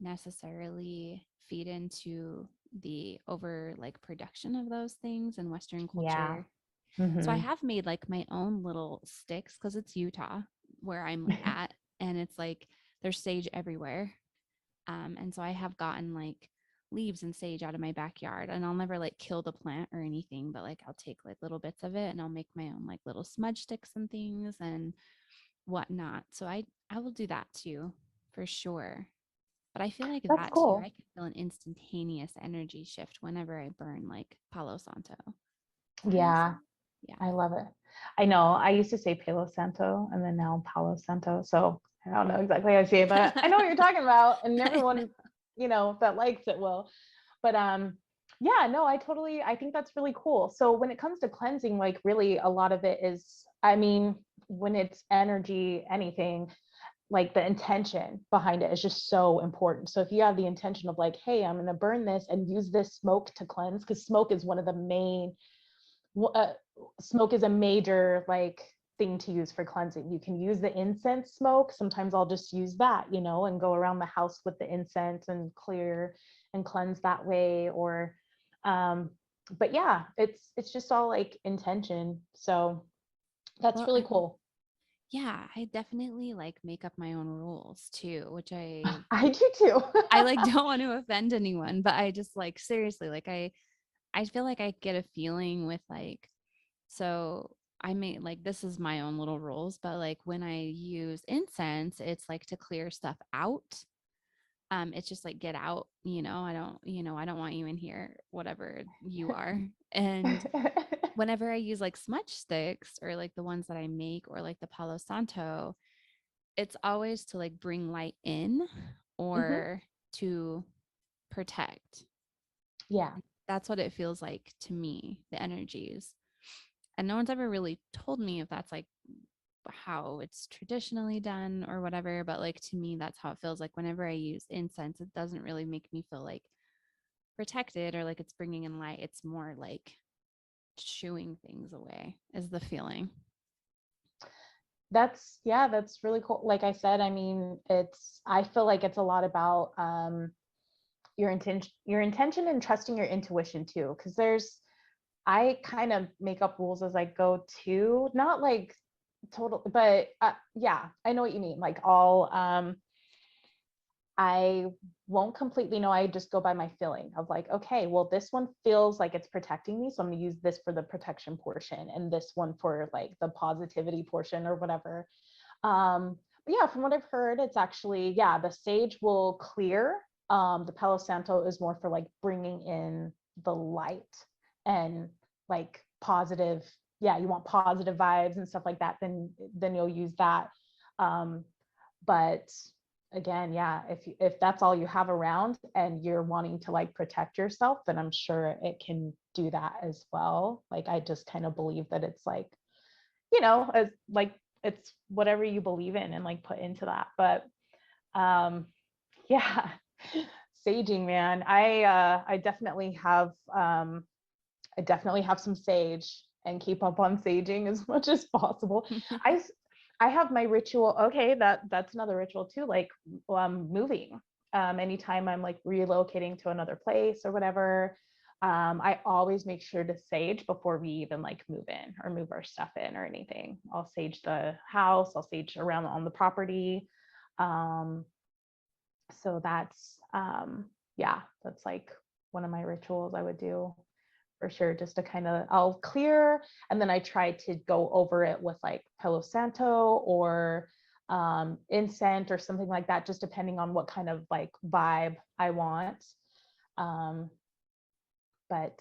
necessarily feed into the over like production of those things in Western Yeah. culture. So I Hmm. have made like my own little sticks because it's Utah where I'm at, and it's like there's sage everywhere. And so I have gotten like leaves and sage out of my backyard, and I'll never like kill the plant or anything, but like I'll take like little bits of it and I'll make my own like little smudge sticks and things and whatnot. So I will do that too for sure. But I feel like That's that too, I cool. can feel an instantaneous energy shift whenever I burn like Palo Santo. Is that how you say Yeah, it? Yeah. I love it. I know. I used to say Palo Santo and then now Palo Santo. So I don't know exactly how I say it, but I know what you're talking about. And I know. everyone, that likes it will. But yeah, no, I think that's really cool. So when it comes to cleansing, like really a lot of it is, I mean, when it's energy, anything, like the intention behind it is just so important. So if you have the intention of like, hey, I'm going to burn this and use this smoke to cleanse, because smoke is one of the main, uh, smoke is a major like thing to use for cleansing. You can use the incense smoke. Sometimes I'll just use that, and go around the house with the incense and clear and cleanse that way. Or, but yeah, it's just all like intention. So that's Well, really and cool. yeah, I definitely like make up my own rules too, which I I do too. I like don't want to offend anyone, but I just like seriously, like I feel like I get a feeling with like, so I may like this is my own little rules, but like when I use incense, it's like to clear stuff out. It's just like get out, I don't want you in here, whatever you are. And whenever I use like smudge sticks or like the ones that I make or like the Palo Santo, it's always to like bring light in Hmm. or to protect. Yeah. That's what it feels like to me, the energies. And no one's ever really told me if that's like how it's traditionally done or whatever, but like to me that's how it feels like whenever I use incense. It doesn't really make me feel like protected or like it's bringing in light. It's more like shooing things away is the feeling. Yeah, that's really cool. Like I said, I mean, I feel like it's a lot about your intention and trusting your intuition too. Because I kind of make up rules as I go too, not like total, but yeah, I know what you mean. Like I won't completely know. I just go by my feeling of like, okay, well, this one feels like it's protecting me, so I'm gonna use this for the protection portion and this one for like the positivity portion or whatever. But yeah, from what I've heard, it's actually, yeah, the sage will clear. The Palo Santo is more for like bringing in the light and like positive, yeah, you want positive vibes and stuff like that, then you'll use that. But again, yeah, if that's all you have around and you're wanting to like protect yourself, then I'm sure it can do that as well. Like I just kind of believe that it's like, as like it's whatever you believe in and like put into that. But yeah, saging, man. I definitely have some sage and keep up on saging as much as possible. I have my ritual. Okay, that's another ritual too, like moving. Anytime I'm like relocating to another place or whatever, I always make sure to sage before we even like move in or move our stuff in or anything. I'll sage the house, I'll sage around on the property. So that's that's like one of my rituals I would do for sure, just to kind of, I'll clear and then I try to go over it with like Palo Santo or incense or something like that, just depending on what kind of like vibe I want. But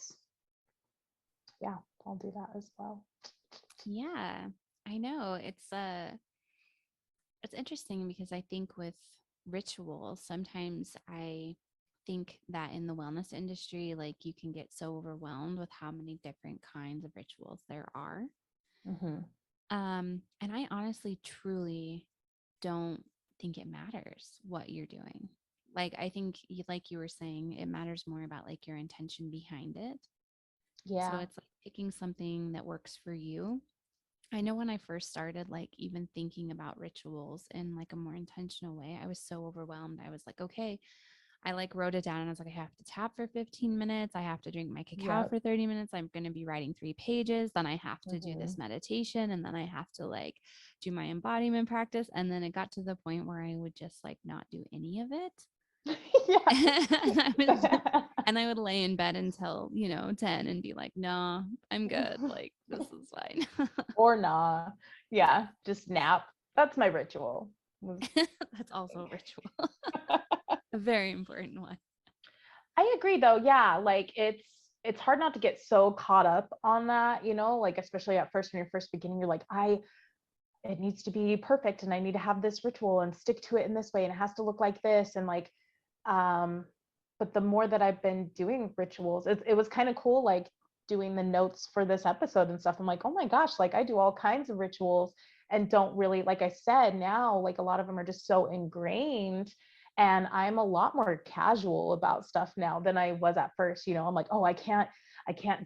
yeah, I'll do that as well. Yeah, I know. It's interesting because I think with rituals, sometimes I think that in the wellness industry, like you can get so overwhelmed with how many different kinds of rituals there are. Mm-hmm. And I honestly, truly don't think it matters what you're doing. Like, I think, like you were saying, it matters more about like your intention behind it. So Yeah. it's like picking something that works for you. I know when I first started, like even thinking about rituals in like a more intentional way, I was so overwhelmed. I was like, okay, I like wrote it down and I was like, I have to tap for 15 minutes. I have to drink my cacao Yep. for 30 minutes. I'm going to be writing 3 pages. Then I have to do Mm-hmm. this meditation. And then I have to like do my embodiment practice. And then it got to the point where I would just like not do any of it. and I would lay in bed until, 10 and be like, no, I'm good. Like, this is fine. Or nah. Yeah, just nap. That's my ritual. That's also a ritual. A very important one. I agree though. Yeah, like it's hard not to get so caught up on that, like especially at first when you're first beginning, you're like, it needs to be perfect and I need to have this ritual and stick to it in this way and it has to look like this and like but the more that I've been doing rituals, it was kind of cool like doing the notes for this episode and stuff. I'm like, oh my gosh, like I do all kinds of rituals and don't really, like I said, now like a lot of them are just so ingrained and I'm a lot more casual about stuff now than I was at first. I'm like, oh, I can't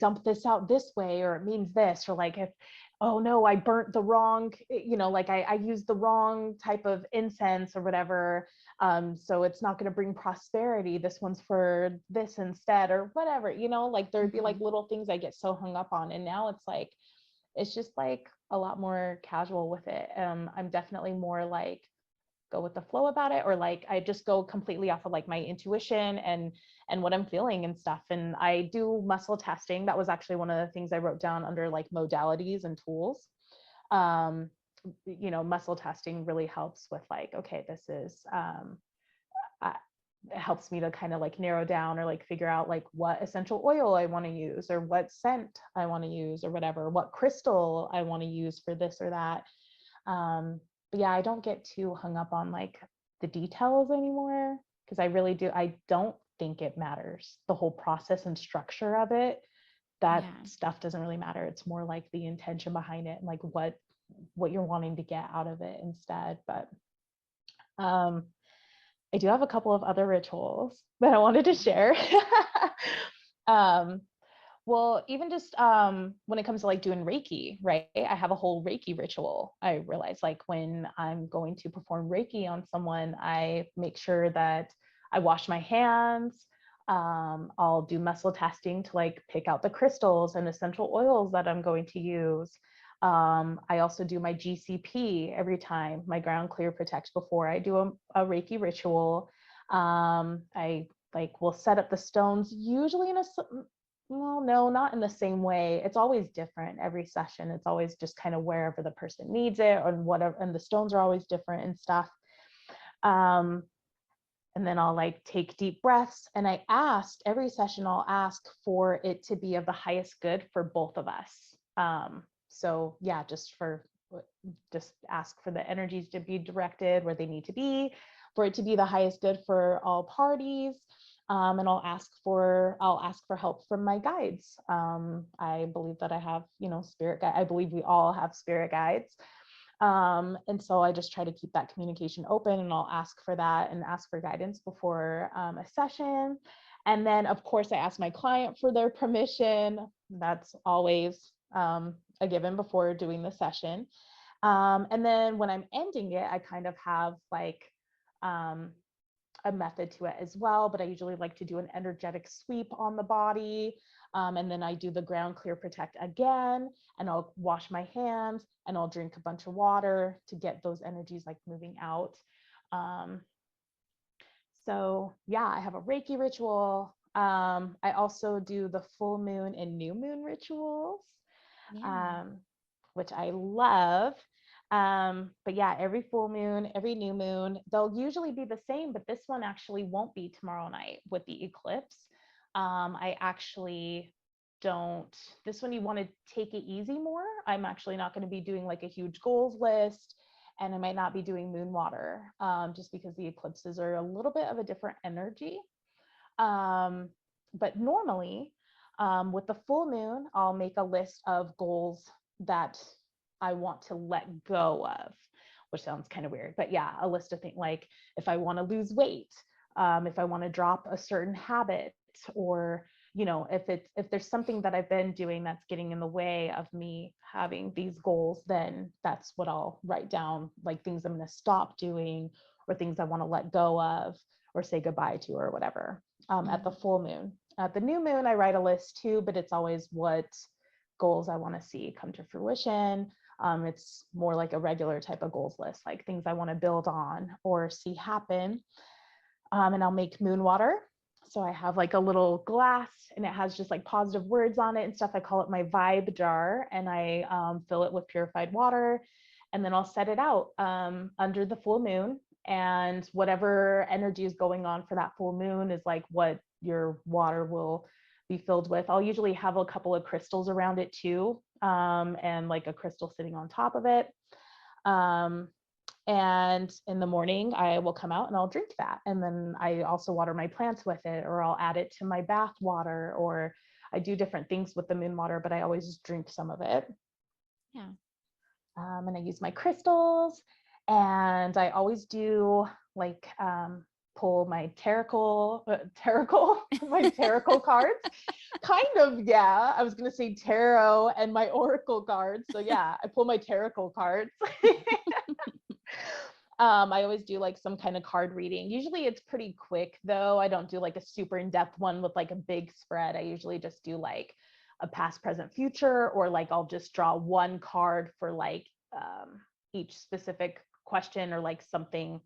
dump this out this way or it means this, or like if oh no, I burnt the wrong, like I used the wrong type of incense or whatever. So it's not going to bring prosperity. This one's for this instead or whatever, like there'd be like little things I get so hung up on. And now it's just like a lot more casual with it. I'm definitely more like go with the flow about it, or like I just go completely off of like my intuition and what I'm feeling and stuff. And I do muscle testing. That was actually one of the things I wrote down under like modalities and tools. Muscle testing really helps with like, okay, this is it helps me to kind of like narrow down or like figure out like what essential oil I want to use or what scent I want to use or whatever, what crystal I want to use for this or that. But yeah, I don't get too hung up on like the details anymore because I don't think it matters. The whole process and structure of it, that stuff doesn't really matter. It's more like the intention behind it and like what you're wanting to get out of it instead. But I do have a couple of other rituals that I wanted to share. Well, even just when it comes to like doing Reiki, right? I have a whole Reiki ritual. I realize like when I'm going to perform Reiki on someone, I make sure that I wash my hands. I'll do muscle testing to like pick out the crystals and essential oils that I'm going to use. I also do my GCP every time, my ground clear protect, before I do a Reiki ritual. I like will set up the stones usually well, no, not in the same way. It's always different every session. It's always just kind of wherever the person needs it or whatever. And the stones are always different and stuff. And then I'll like take deep breaths, and I ask every session, I'll ask for it to be of the highest good for both of us. So yeah, just ask for the energies to be directed where they need to be, for it to be the highest good for all parties. And I'll ask for help from my guides. I believe that I have, spirit guide. I believe we all have spirit guides. And so I just try to keep that communication open, and I'll ask for that and ask for guidance before a session. And then of course I ask my client for their permission. That's always a given before doing the session. And then when I'm ending it, I kind of have like a method to it as well, but I usually like to do an energetic sweep on the body. And then I do the ground clear protect again, and I'll wash my hands, and I'll drink a bunch of water to get those energies like moving out. So yeah, I have a Reiki ritual. I also do the full moon and new moon rituals, which I love. But yeah, every full moon, every new moon, they'll usually be the same, but this one actually won't be tomorrow night with the eclipse. I actually don't, this one you want to take it easy more. I'm actually not going to be doing like a huge goals list, and I might not be doing moon water, just because the eclipses are a little bit of a different energy. But normally, with the full moon, I'll make a list of goals that I want to let go of, which sounds kind of weird, but yeah, a list of things like if I want to lose weight, if I want to drop a certain habit, or if there's something that I've been doing that's getting in the way of me having these goals, then that's what I'll write down, like things I'm going to stop doing, or things I want to let go of or say goodbye to, or whatever. At the full moon. At the new moon, I write a list too, but it's always what goals I want to see come to fruition. It's more like a regular type of goals list, like things I want to build on or see happen. And I'll make moon water. So I have like a little glass, and it has just like positive words on it and stuff. I call it my vibe jar, and I fill it with purified water, and then I'll set it out under the full moon. And whatever energy is going on for that full moon is like what your water will be filled with. I'll usually have a couple of crystals around it too, and like a crystal sitting on top of it. And in the morning, I will come out and I'll drink that. And then I also water my plants with it, or I'll add it to my bath water, or I do different things with the moon water, but I always drink some of it. Yeah. And I use my crystals, and I always do like pull my tarot cards. Kind of, yeah. I was gonna say tarot and my oracle cards. So yeah, I pull my tarot cards. I always do like some kind of card reading. Usually it's pretty quick though. I don't do like a super in-depth one with like a big spread. I usually just do like a past, present, future, or like I'll just draw one card for like each specific question, or like something,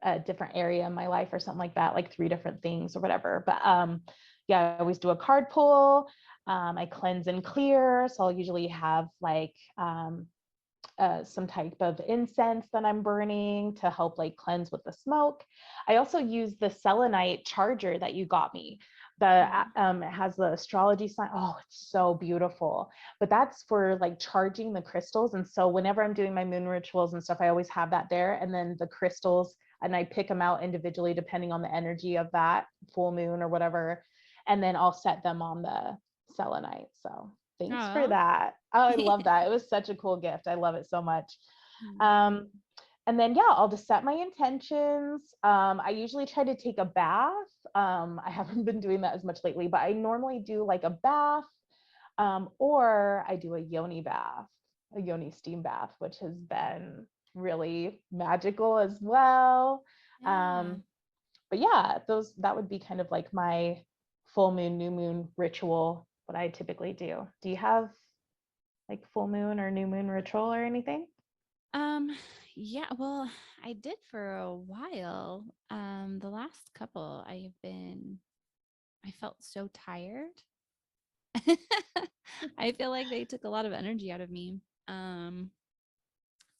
a different area in my life or something like that, like 3 different things or whatever. But yeah, I always do a card pull. I cleanse and clear. So I'll usually have like some type of incense that I'm burning to help like cleanse with the smoke. I also use the selenite charger that you got me. It has the astrology sign. Oh, it's so beautiful. But that's for like charging the crystals. And so whenever I'm doing my moon rituals and stuff, I always have that there. And then the crystals, and I pick them out individually depending on the energy of that full moon or whatever. And then I'll set them on the selenite. So thanks for that. Oh, I love that. It was such a cool gift. I love it so much. And then, yeah, I'll just set my intentions. I usually try to take a bath. I haven't been doing that as much lately, but I normally do like a bath, or I do a yoni bath, a yoni steam bath, which has been really magical as well. But yeah, that would be kind of like my full moon, new moon ritual, what I typically do. Do you have like full moon or new moon ritual or anything? Yeah, well, I did for a while. The last couple I felt so tired. I feel like they took a lot of energy out of me. Um,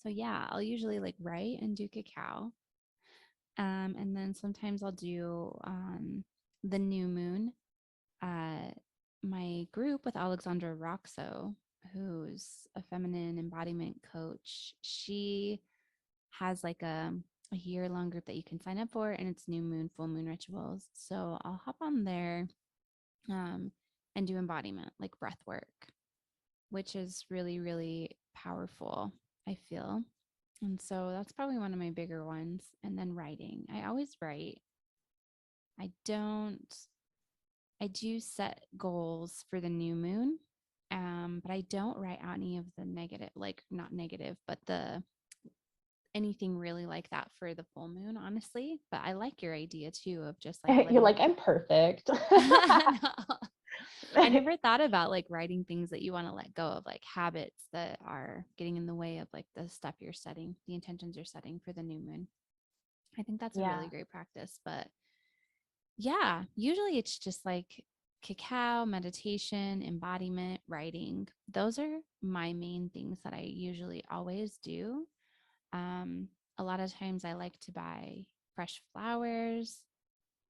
so yeah, I'll usually like write and do cacao. And then sometimes I'll do the new moon. Uh, my group with Alexandra Roxo, who's a feminine embodiment coach, she has like a year-long group that you can sign up for, and it's new moon, full moon rituals. So I'll hop on there um, and do embodiment, like breath work, which is really, really powerful, I feel. And so that's probably one of my bigger ones. And then writing. I always write. I don't, I do set goals for the new moon, but I don't write out any of the negative, like not negative, but the anything really like that for the full moon, honestly. But I like your idea too of just like You're letting like, I'm perfect. No. I never thought about like writing things that you want to let go of, like habits that are getting in the way of like the stuff you're setting, the intentions you're setting for the new moon. I think that's a Yeah. really great practice. But yeah, usually it's just like cacao, meditation, embodiment, writing. Those are my main things that I usually always do. Um, a lot of times I like to buy fresh flowers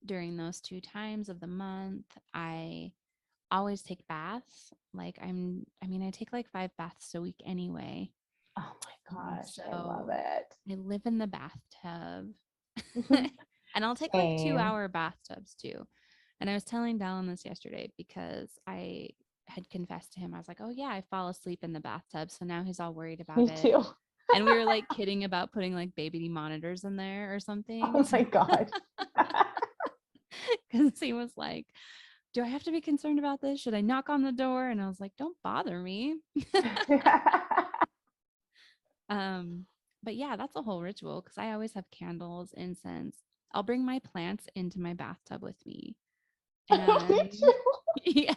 during those 2 times of the month. I always take baths. Like I take like 5 baths a week anyway. Oh my gosh, I love So it. I live in the bathtub. Mhm. And I'll take like Same. 2-hour bathtubs too. And I was telling Dallin this yesterday because I had confessed to him. I was like, oh yeah, I fall asleep in the bathtub. So now he's all worried about Me it. too. And we were like kidding about putting like baby monitors in there or something. Oh my God. Because he was like, do I have to be concerned about this? Should I knock on the door? And I was like, don't bother me. um, but yeah, that's a whole ritual because I always have candles, incense. I'll bring my plants into my bathtub with me. Me And too. yeah,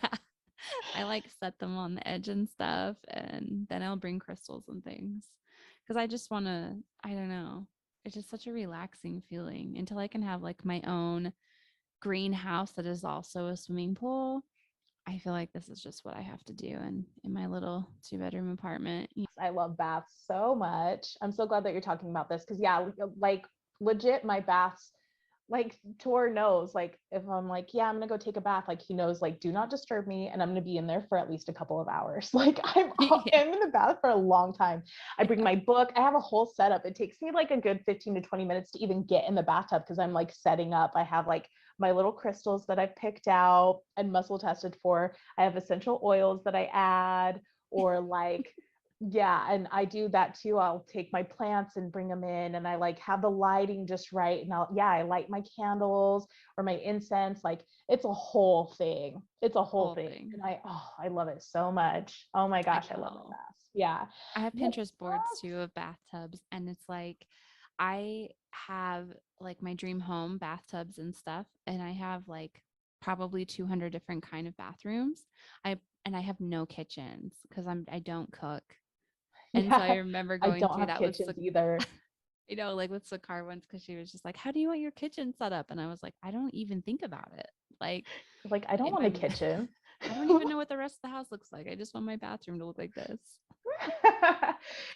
I like set them on the edge and stuff. And then I'll bring crystals and things because I just want to, I don't know. It's just such a relaxing feeling until I can have like my own greenhouse that is also a swimming pool. I feel like this is just what I have to do in my little 2-bedroom apartment. I love baths so much. I'm so glad that you're talking about this because, yeah, like legit, my baths, like Tor knows, like if I'm like, yeah, I'm gonna go take a bath, like he knows, like, do not disturb me, and I'm gonna be in there for at least a couple of hours. Like Yeah. I'm in the bath for a long time. I bring Yeah. my book. I have a whole setup. It takes me like a good 15 to 20 minutes to even get in the bathtub because I'm like setting up. I have like my little crystals that I've picked out and muscle tested for. I have essential oils that I add, or like yeah, and I do that too. I'll take my plants and bring them in, and I like have the lighting just right, and I light my candles or my incense. Like it's a whole thing. It's a whole Whole thing. thing. And I love it so much. Oh my I gosh, I love my know. baths. Yeah. I have What Pinterest boards too of bathtubs, and it's like I have like my dream home bathtubs and stuff, and I have like probably 200 different kind of bathrooms. I have no kitchens because I don't cook. And so I yeah, remember I going don't through have that with kitchens either. like with Sakar once because she was just like, how do you want your kitchen set up? And I was like, I don't even think about it. Like Like I don't in want a my kitchen. I don't even know what the rest of the house looks like. I just want my bathroom to look like this.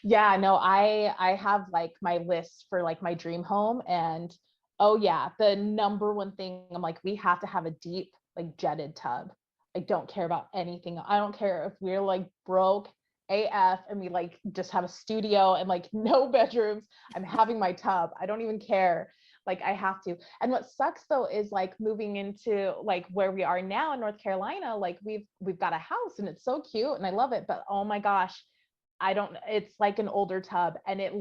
Yeah, no, I have like my list for like my dream home, and oh yeah, the number one thing I'm like, we have to have a deep like jetted tub. I don't care about anything. I don't care if we're like broke AF and we like just have a studio and like no bedrooms. I'm having my tub. I don't even care. Like I have to. And what sucks though is like moving into like where we are now in North Carolina, like we've got a house and it's so cute and I love it, but oh my gosh, I don't, it's like an older tub and it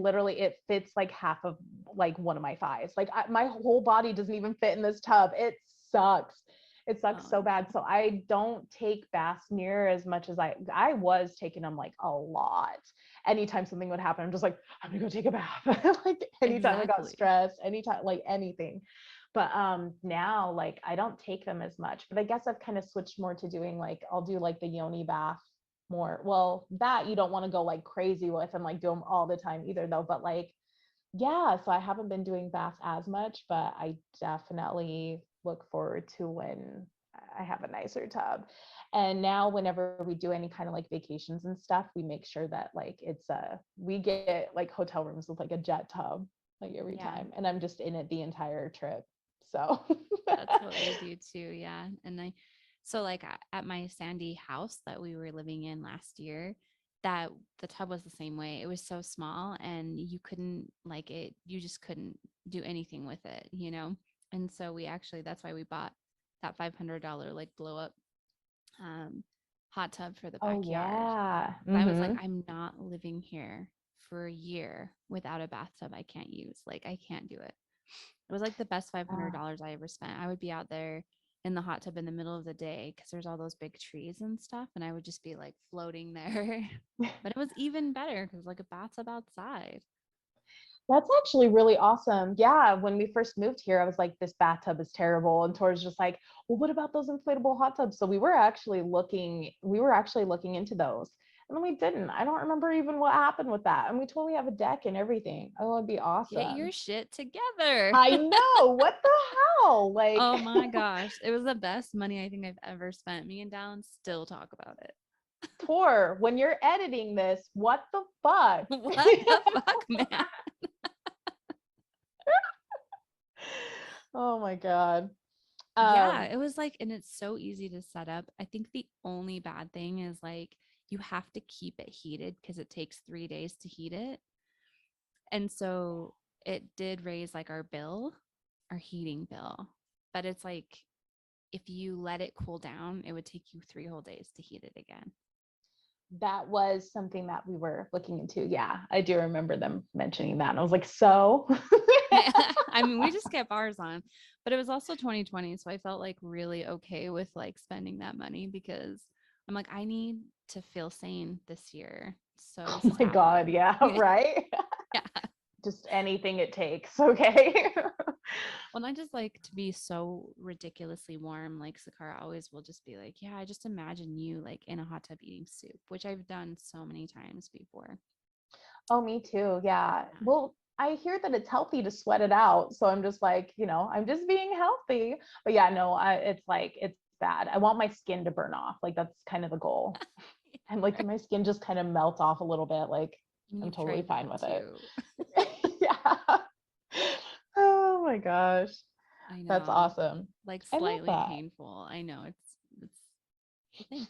fits like half of like one of my thighs. Like my whole body doesn't even fit in this tub. It sucks. It sucks Oh so bad. no. So I don't take baths near as much as I was taking them like a lot. Anytime something would happen, I'm just like, I'm gonna go take a bath. Like anytime I got Exactly. stressed, anytime, like anything. But now like I don't take them as much. But I guess I've kind of switched more to doing like I'll do like the yoni bath more. Well, that you don't want to go like crazy with and like do them all the time either though, but like, yeah, so I haven't been doing baths as much, but I definitely look forward to when I have a nicer tub. And now whenever we do any kind of like vacations and stuff, we make sure that like it's we get like hotel rooms with like a jet tub like every Yeah. time, and I'm just in it the entire trip. So That's what we do too. Yeah. And so like at my Sandy house that we were living in last year, that the tub was the same way. It was so small and you couldn't like it, you just couldn't do anything with it, you know? And so that's why we bought that $500 like blow up hot tub for the oh backyard. yeah. I was like, I'm not living here for a year without a bathtub I can't use. Like, I can't do it. It was like the best $500 I ever spent. I would be out there in the hot tub in the middle of the day because there's all those big trees and stuff. And I would just be like floating there. But it was even better because like a bathtub outside. That's actually really awesome. Yeah, when we first moved here, I was like, this bathtub is terrible. And Tori's just like, well, what about those inflatable hot tubs? So we were actually looking into those. And then we didn't. I don't remember even what happened with that. And we totally have a deck and everything. Oh, it'd be Get your awesome. shit together. I know. What the hell? Like, Oh my gosh. It was the best money I think I've ever spent. Me and Dallin still talk about it. Tor, when you're editing this, what the fuck? What the fuck, man? Oh my God. Yeah, it was like, and it's so easy to set up. I think the only bad thing is like you have to keep it heated because it takes 3 days to heat it. And so it did raise like our heating bill. But it's like if you let it cool down, it would take you 3 whole days to heat it again. That was something that we were looking into. Yeah, I do remember them mentioning that. And I was like, so? I mean, we just kept ours on, but it was also 2020. So I felt like really okay with like spending that money because I'm like, I need to feel sane this year. So Oh my God. Yeah, right. Yeah. Just anything it takes. Okay. Well, I just like to be so ridiculously warm. Like Sakara always will just be like, yeah, I just imagine you like in a hot tub eating soup, which I've done so many times before. Oh, me too. Yeah. Well, I hear that it's healthy to sweat it out. So I'm just like, I'm just being healthy. But yeah, no, it's like, it's bad. I want my skin to burn off. Like that's kind of the goal. And like my skin just kind of melt off a little bit. Like I'm totally fine with it. Yeah. Oh my gosh. I know. That's awesome. Like I love slightly that. painful. I know it's the thing.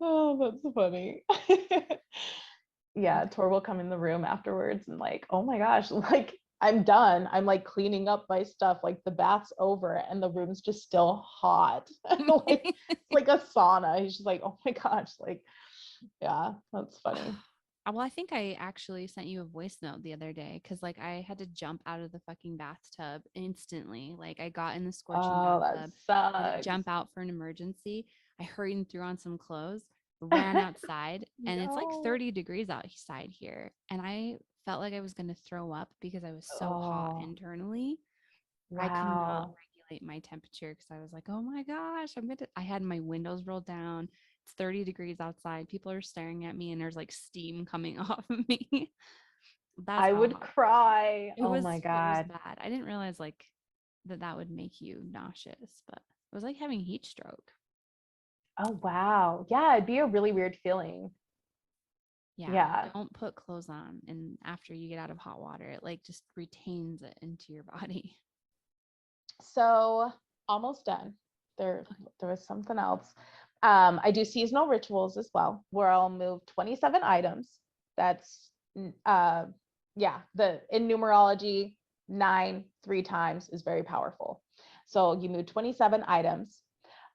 Oh, that's funny. Yeah, Tor will come in the room afterwards and like, oh my gosh, like I'm done. I'm like cleaning up my stuff, like the bath's over and the room's just still hot. Like it's like a sauna. He's just like, oh my gosh, like, yeah, that's funny. Well, I think I actually sent you a voice note the other day because like I had to jump out of the fucking bathtub instantly. Like I got in the scorching Oh, bathtub, that had to sucks. jump out for an emergency. I hurried and threw on some clothes, ran outside, and it's like No. 30 degrees outside here. And I felt like I was going to throw up because I was so hot Oh, internally. I could not wow. regulate my temperature because I was like, oh my gosh, I had my windows rolled down. It's 30 degrees outside. People are staring at me and there's like steam coming off of me. That's I how would hot cry. it Oh was. my It was God. bad. I didn't realize like that would make you nauseous, but it was like having heat stroke. Oh, wow. Yeah, it'd be a really weird feeling. Yeah. Yeah. Don't put clothes on and after you get out of hot water, it like just retains it into your body. So almost done. There was something else. I do seasonal rituals as well, where I'll move 27 items. That's yeah, in numerology, 9 3 times is very powerful. So you move 27 items.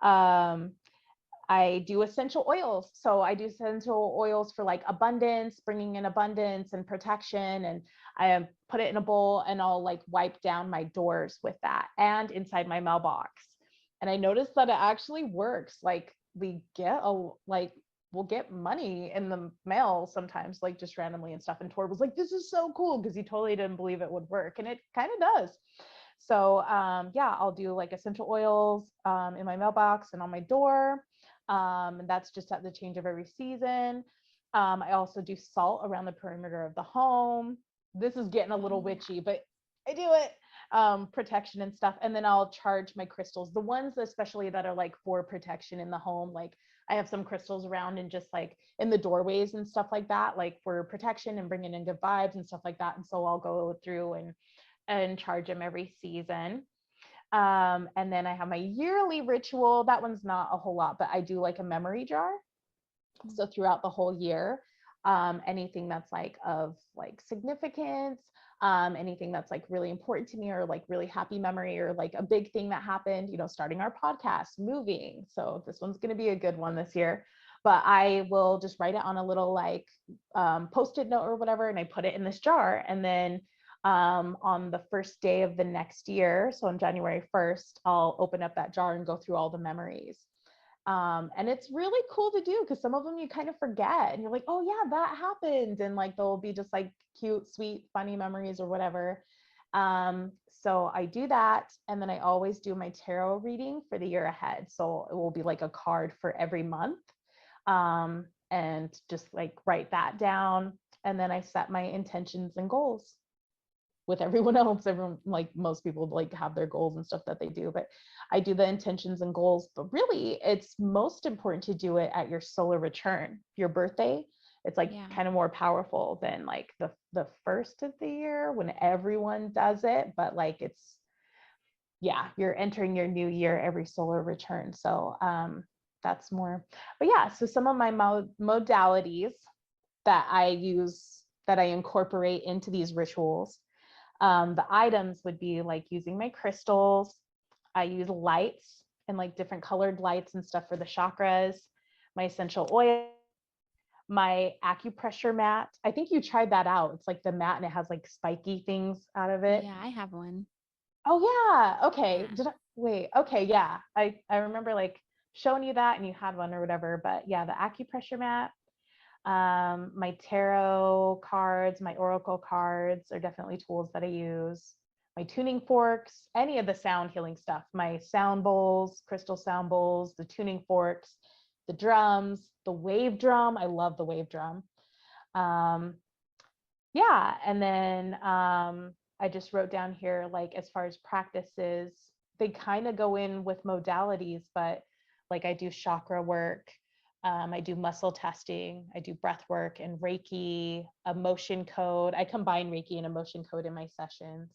I do essential oils. So I do essential oils for like abundance, bringing in abundance and protection. And I put it in a bowl and I'll like wipe down my doors with that and inside my mailbox. And I noticed that it actually works. Like we'll get money in the mail sometimes, like just randomly and stuff. And Tor was like, this is so cool because he totally didn't believe it would work. And it kind of does. So yeah, I'll do like essential oils in my mailbox and on my door. And that's just at the change of every season. I also do salt around the perimeter of the home. This is getting a little witchy, but I do it. Protection and stuff. And then I'll charge my crystals, the ones especially that are like for protection in the home. Like I have some crystals around and just like in the doorways and stuff like that, like for protection and bringing in good vibes and stuff like that. And so I'll go through and charge them every season. And then I have my yearly ritual. That one's not a whole lot, but I do like a memory jar. So throughout the whole year, anything that's like of like significance, anything that's like really important to me or like really happy memory or like a big thing that happened, you know, starting our podcast, moving. So this one's going to be a good one this year. But I will just write it on a little like post-it note or whatever, and I put it in this jar. And then on the first day of the next year, so on January 1st, I'll open up that jar and go through all the memories. And it's really cool to do because some of them you kind of forget and you're like, oh yeah, that happened. And like, they'll be just like cute, sweet, funny memories or whatever. So I do that. And then I always do my tarot reading for the year ahead. So it will be like a card for every month. And just like write that down. And then I set my intentions and goals with everyone else. Everyone, like most people like have their goals and stuff that they do, but I do the intentions and goals. But really it's most important to do it at your solar return, your birthday. It's like kind of more powerful than like the first of the year when everyone does it, but like it's, yeah, you're entering your new year every solar return. So that's more, but yeah, so some of my modalities that I use, that I incorporate into these rituals. The items would be like using my crystals. I use lights and like different colored lights and stuff for the chakras, my essential oil, my acupressure mat. I think you tried that out. It's like the mat and it has like spiky things out of it. Yeah, I have one. Oh yeah. Okay. Yeah. Wait. Okay. Yeah. I remember like showing you that and you had one or whatever, but yeah, the acupressure mat, my tarot cards, my oracle cards are definitely tools that I use. My tuning forks, any of the sound healing stuff, my sound bowls, crystal sound bowls, the tuning forks, the drums, the wave drum. I love the wave drum. Yeah. And then I just wrote down here, like, as far as practices, they kind of go in with modalities, but like I do chakra work. I do muscle testing, I do breath work and Reiki, emotion code. I combine Reiki and emotion code in my sessions.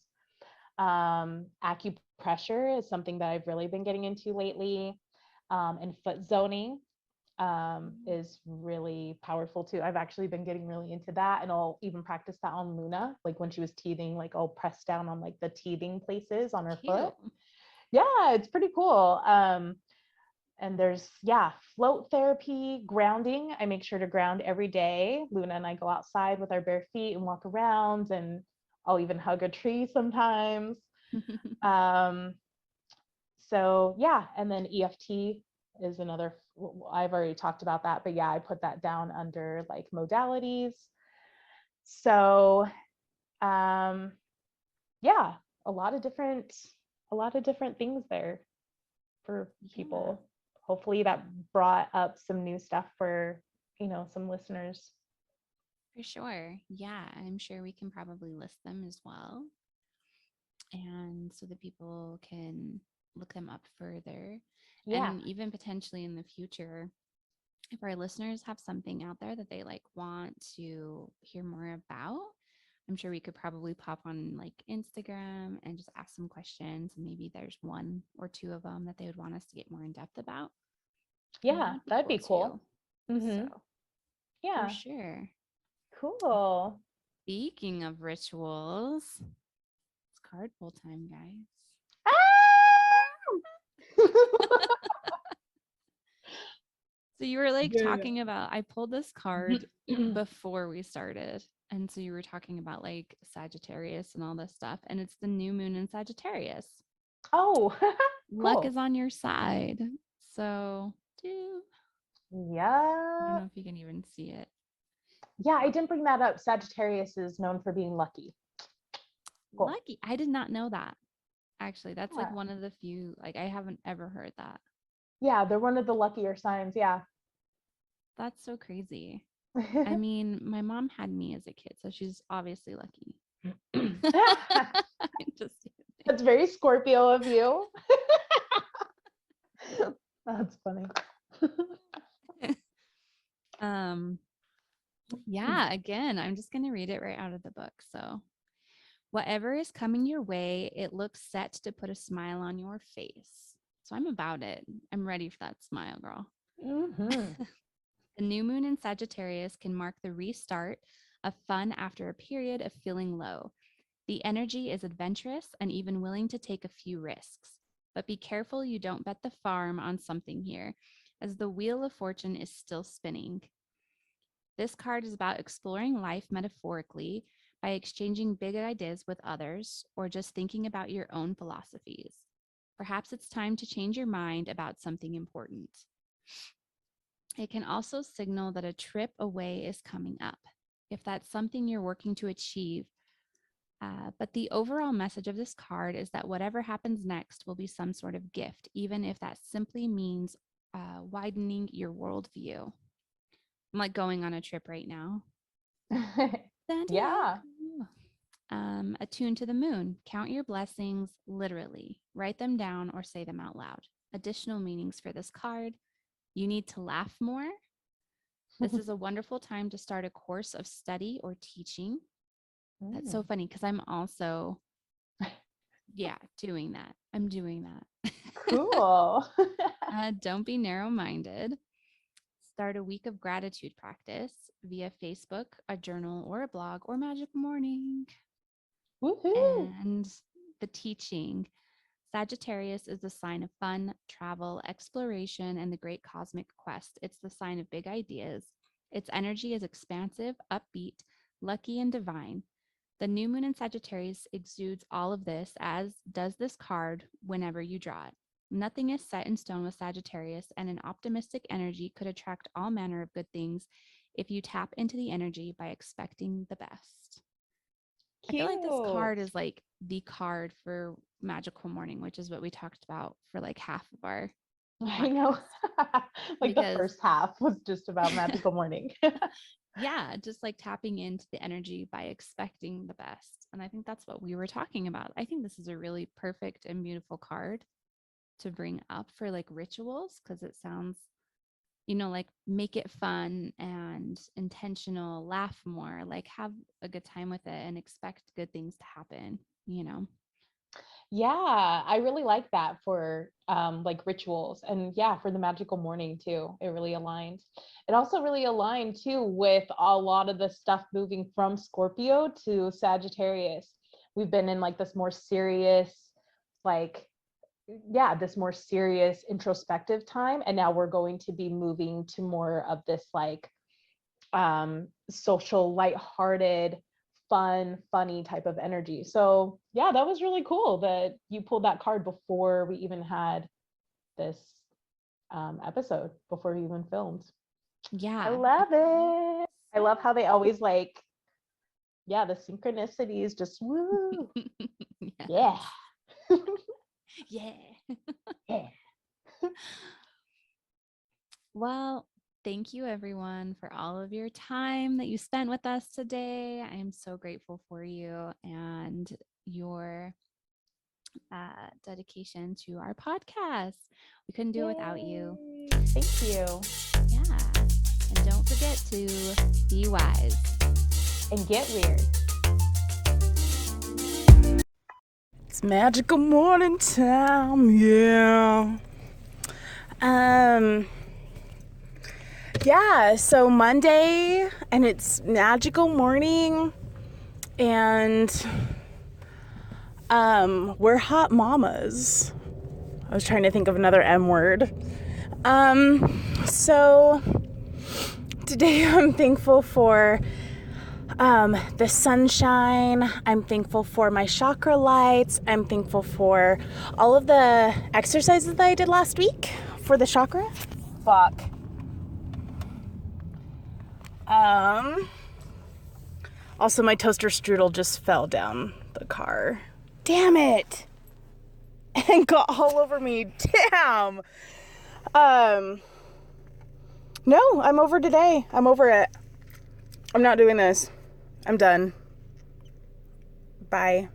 Acupressure is something that I've really been getting into lately. And foot zoning is really powerful too. I've actually been getting really into that, and I'll even practice that on Luna. Like when she was teething, like I'll press down on like the teething places on her foot. Yeah, it's pretty cool. And there's, yeah, float therapy, grounding. I make sure to ground every day. Luna and I go outside with our bare feet and walk around, and I'll even hug a tree sometimes. So yeah, and then EFT is another, I've already talked about that, but yeah, I put that down under like modalities. So yeah, a lot of different things there for people. Hopefully that brought up some new stuff for, you know, some listeners. For sure. Yeah, I'm sure we can probably list them as well. And so that people can look them up further. Yeah. And even potentially in the future, if our listeners have something out there that they like want to hear more about, I'm sure we could probably pop on like Instagram and just ask some questions. And maybe there's one or two of them that they would want us to get more in depth about. Yeah, that'd be cool. So, yeah, for sure. Cool. Speaking of rituals, it's card pull time, guys. So you were like talking about, I pulled this card before we started. And so you were talking about like Sagittarius and all this stuff. And it's the new moon in Sagittarius. Oh, cool. Luck is on your side. So yeah. I don't know if you can even see it. Yeah, I didn't bring that up. Sagittarius is known for being lucky. Cool. Lucky. I did not know that. Actually, that's Yeah. like one of the few, like I haven't ever heard that. Yeah, they're one of the luckier signs. Yeah. That's so crazy. I mean, my mom had me as a kid, so she's obviously lucky. I'm just kidding. That's very Scorpio of you. That's funny. Yeah, again, I'm just going to read it right out of the book. So, whatever is coming your way, it looks set to put a smile on your face. So, I'm about it. I'm ready for that smile, girl. Mm-hmm. The new moon in Sagittarius can mark the restart of fun after a period of feeling low. The energy is adventurous and even willing to take a few risks. But be careful you don't bet the farm on something here, as the wheel of fortune is still spinning. This card is about exploring life metaphorically by exchanging big ideas with others or just thinking about your own philosophies. Perhaps it's time to change your mind about something important. It can also signal that a trip away is coming up, if that's something you're working to achieve. But the overall message of this card is that whatever happens next will be some sort of gift, even if that simply means widening your worldview. I'm like going on a trip right now. Yeah. Attuned to the moon. Count your blessings literally. Write them down or say them out loud. Additional meanings for this card. You need to laugh more. This is a wonderful time to start a course of study or teaching. That's so funny because I'm also, doing that. I'm doing that. Cool. Don't be narrow-minded. Start a week of gratitude practice via Facebook, a journal, or a blog, or Magic Morning. Woohoo. And the teaching. Sagittarius is the sign of fun, travel, exploration, and the great cosmic quest. It's the sign of big ideas. Its energy is expansive, upbeat, lucky, and divine. The new moon in Sagittarius exudes all of this, as does this card whenever you draw it. Nothing is set in stone with Sagittarius, and an optimistic energy could attract all manner of good things if you tap into the energy by expecting the best. I feel like this card is like the card for Magical Morning, which is what we talked about for like half of our I know. Like the first half was just about Magical Morning. Yeah, just like tapping into the energy by expecting the best. And I think that's what we were talking about. I think this is a really perfect and beautiful card to bring up for like rituals, because it sounds, like make it fun and intentional, laugh more, like have a good time with it and expect good things to happen. Yeah, I really like that for like rituals, and for the Magical Morning too. It really aligned. It also really aligned too with a lot of the stuff moving from Scorpio to Sagittarius. We've been in like this more serious, this more serious introspective time, and now we're going to be moving to more of this like social, lighthearted, fun, funny type of energy. So that was really cool that you pulled that card before we even had this episode, before we even filmed. Yeah, I love it. I love how they always the synchronicities just woo. Yeah. Yeah. Well, thank you everyone for all of your time that you spent with us today. I am so grateful for you and your dedication to our podcast. We couldn't do it without you. Thank you. Yeah. And don't forget to be wise and get weird. It's Magical Morning time, yeah. So Monday, and it's Magical Morning, and we're hot mamas. I was trying to think of another M word. So today I'm thankful for the sunshine. I'm thankful for my chakra lights. I'm thankful for all of the exercises that I did last week for the chakra. Fuck. Also, my toaster strudel just fell down the car. Damn it. and got all over me. Damn. No, I'm over today. I'm over it. I'm not doing this. I'm done. Bye.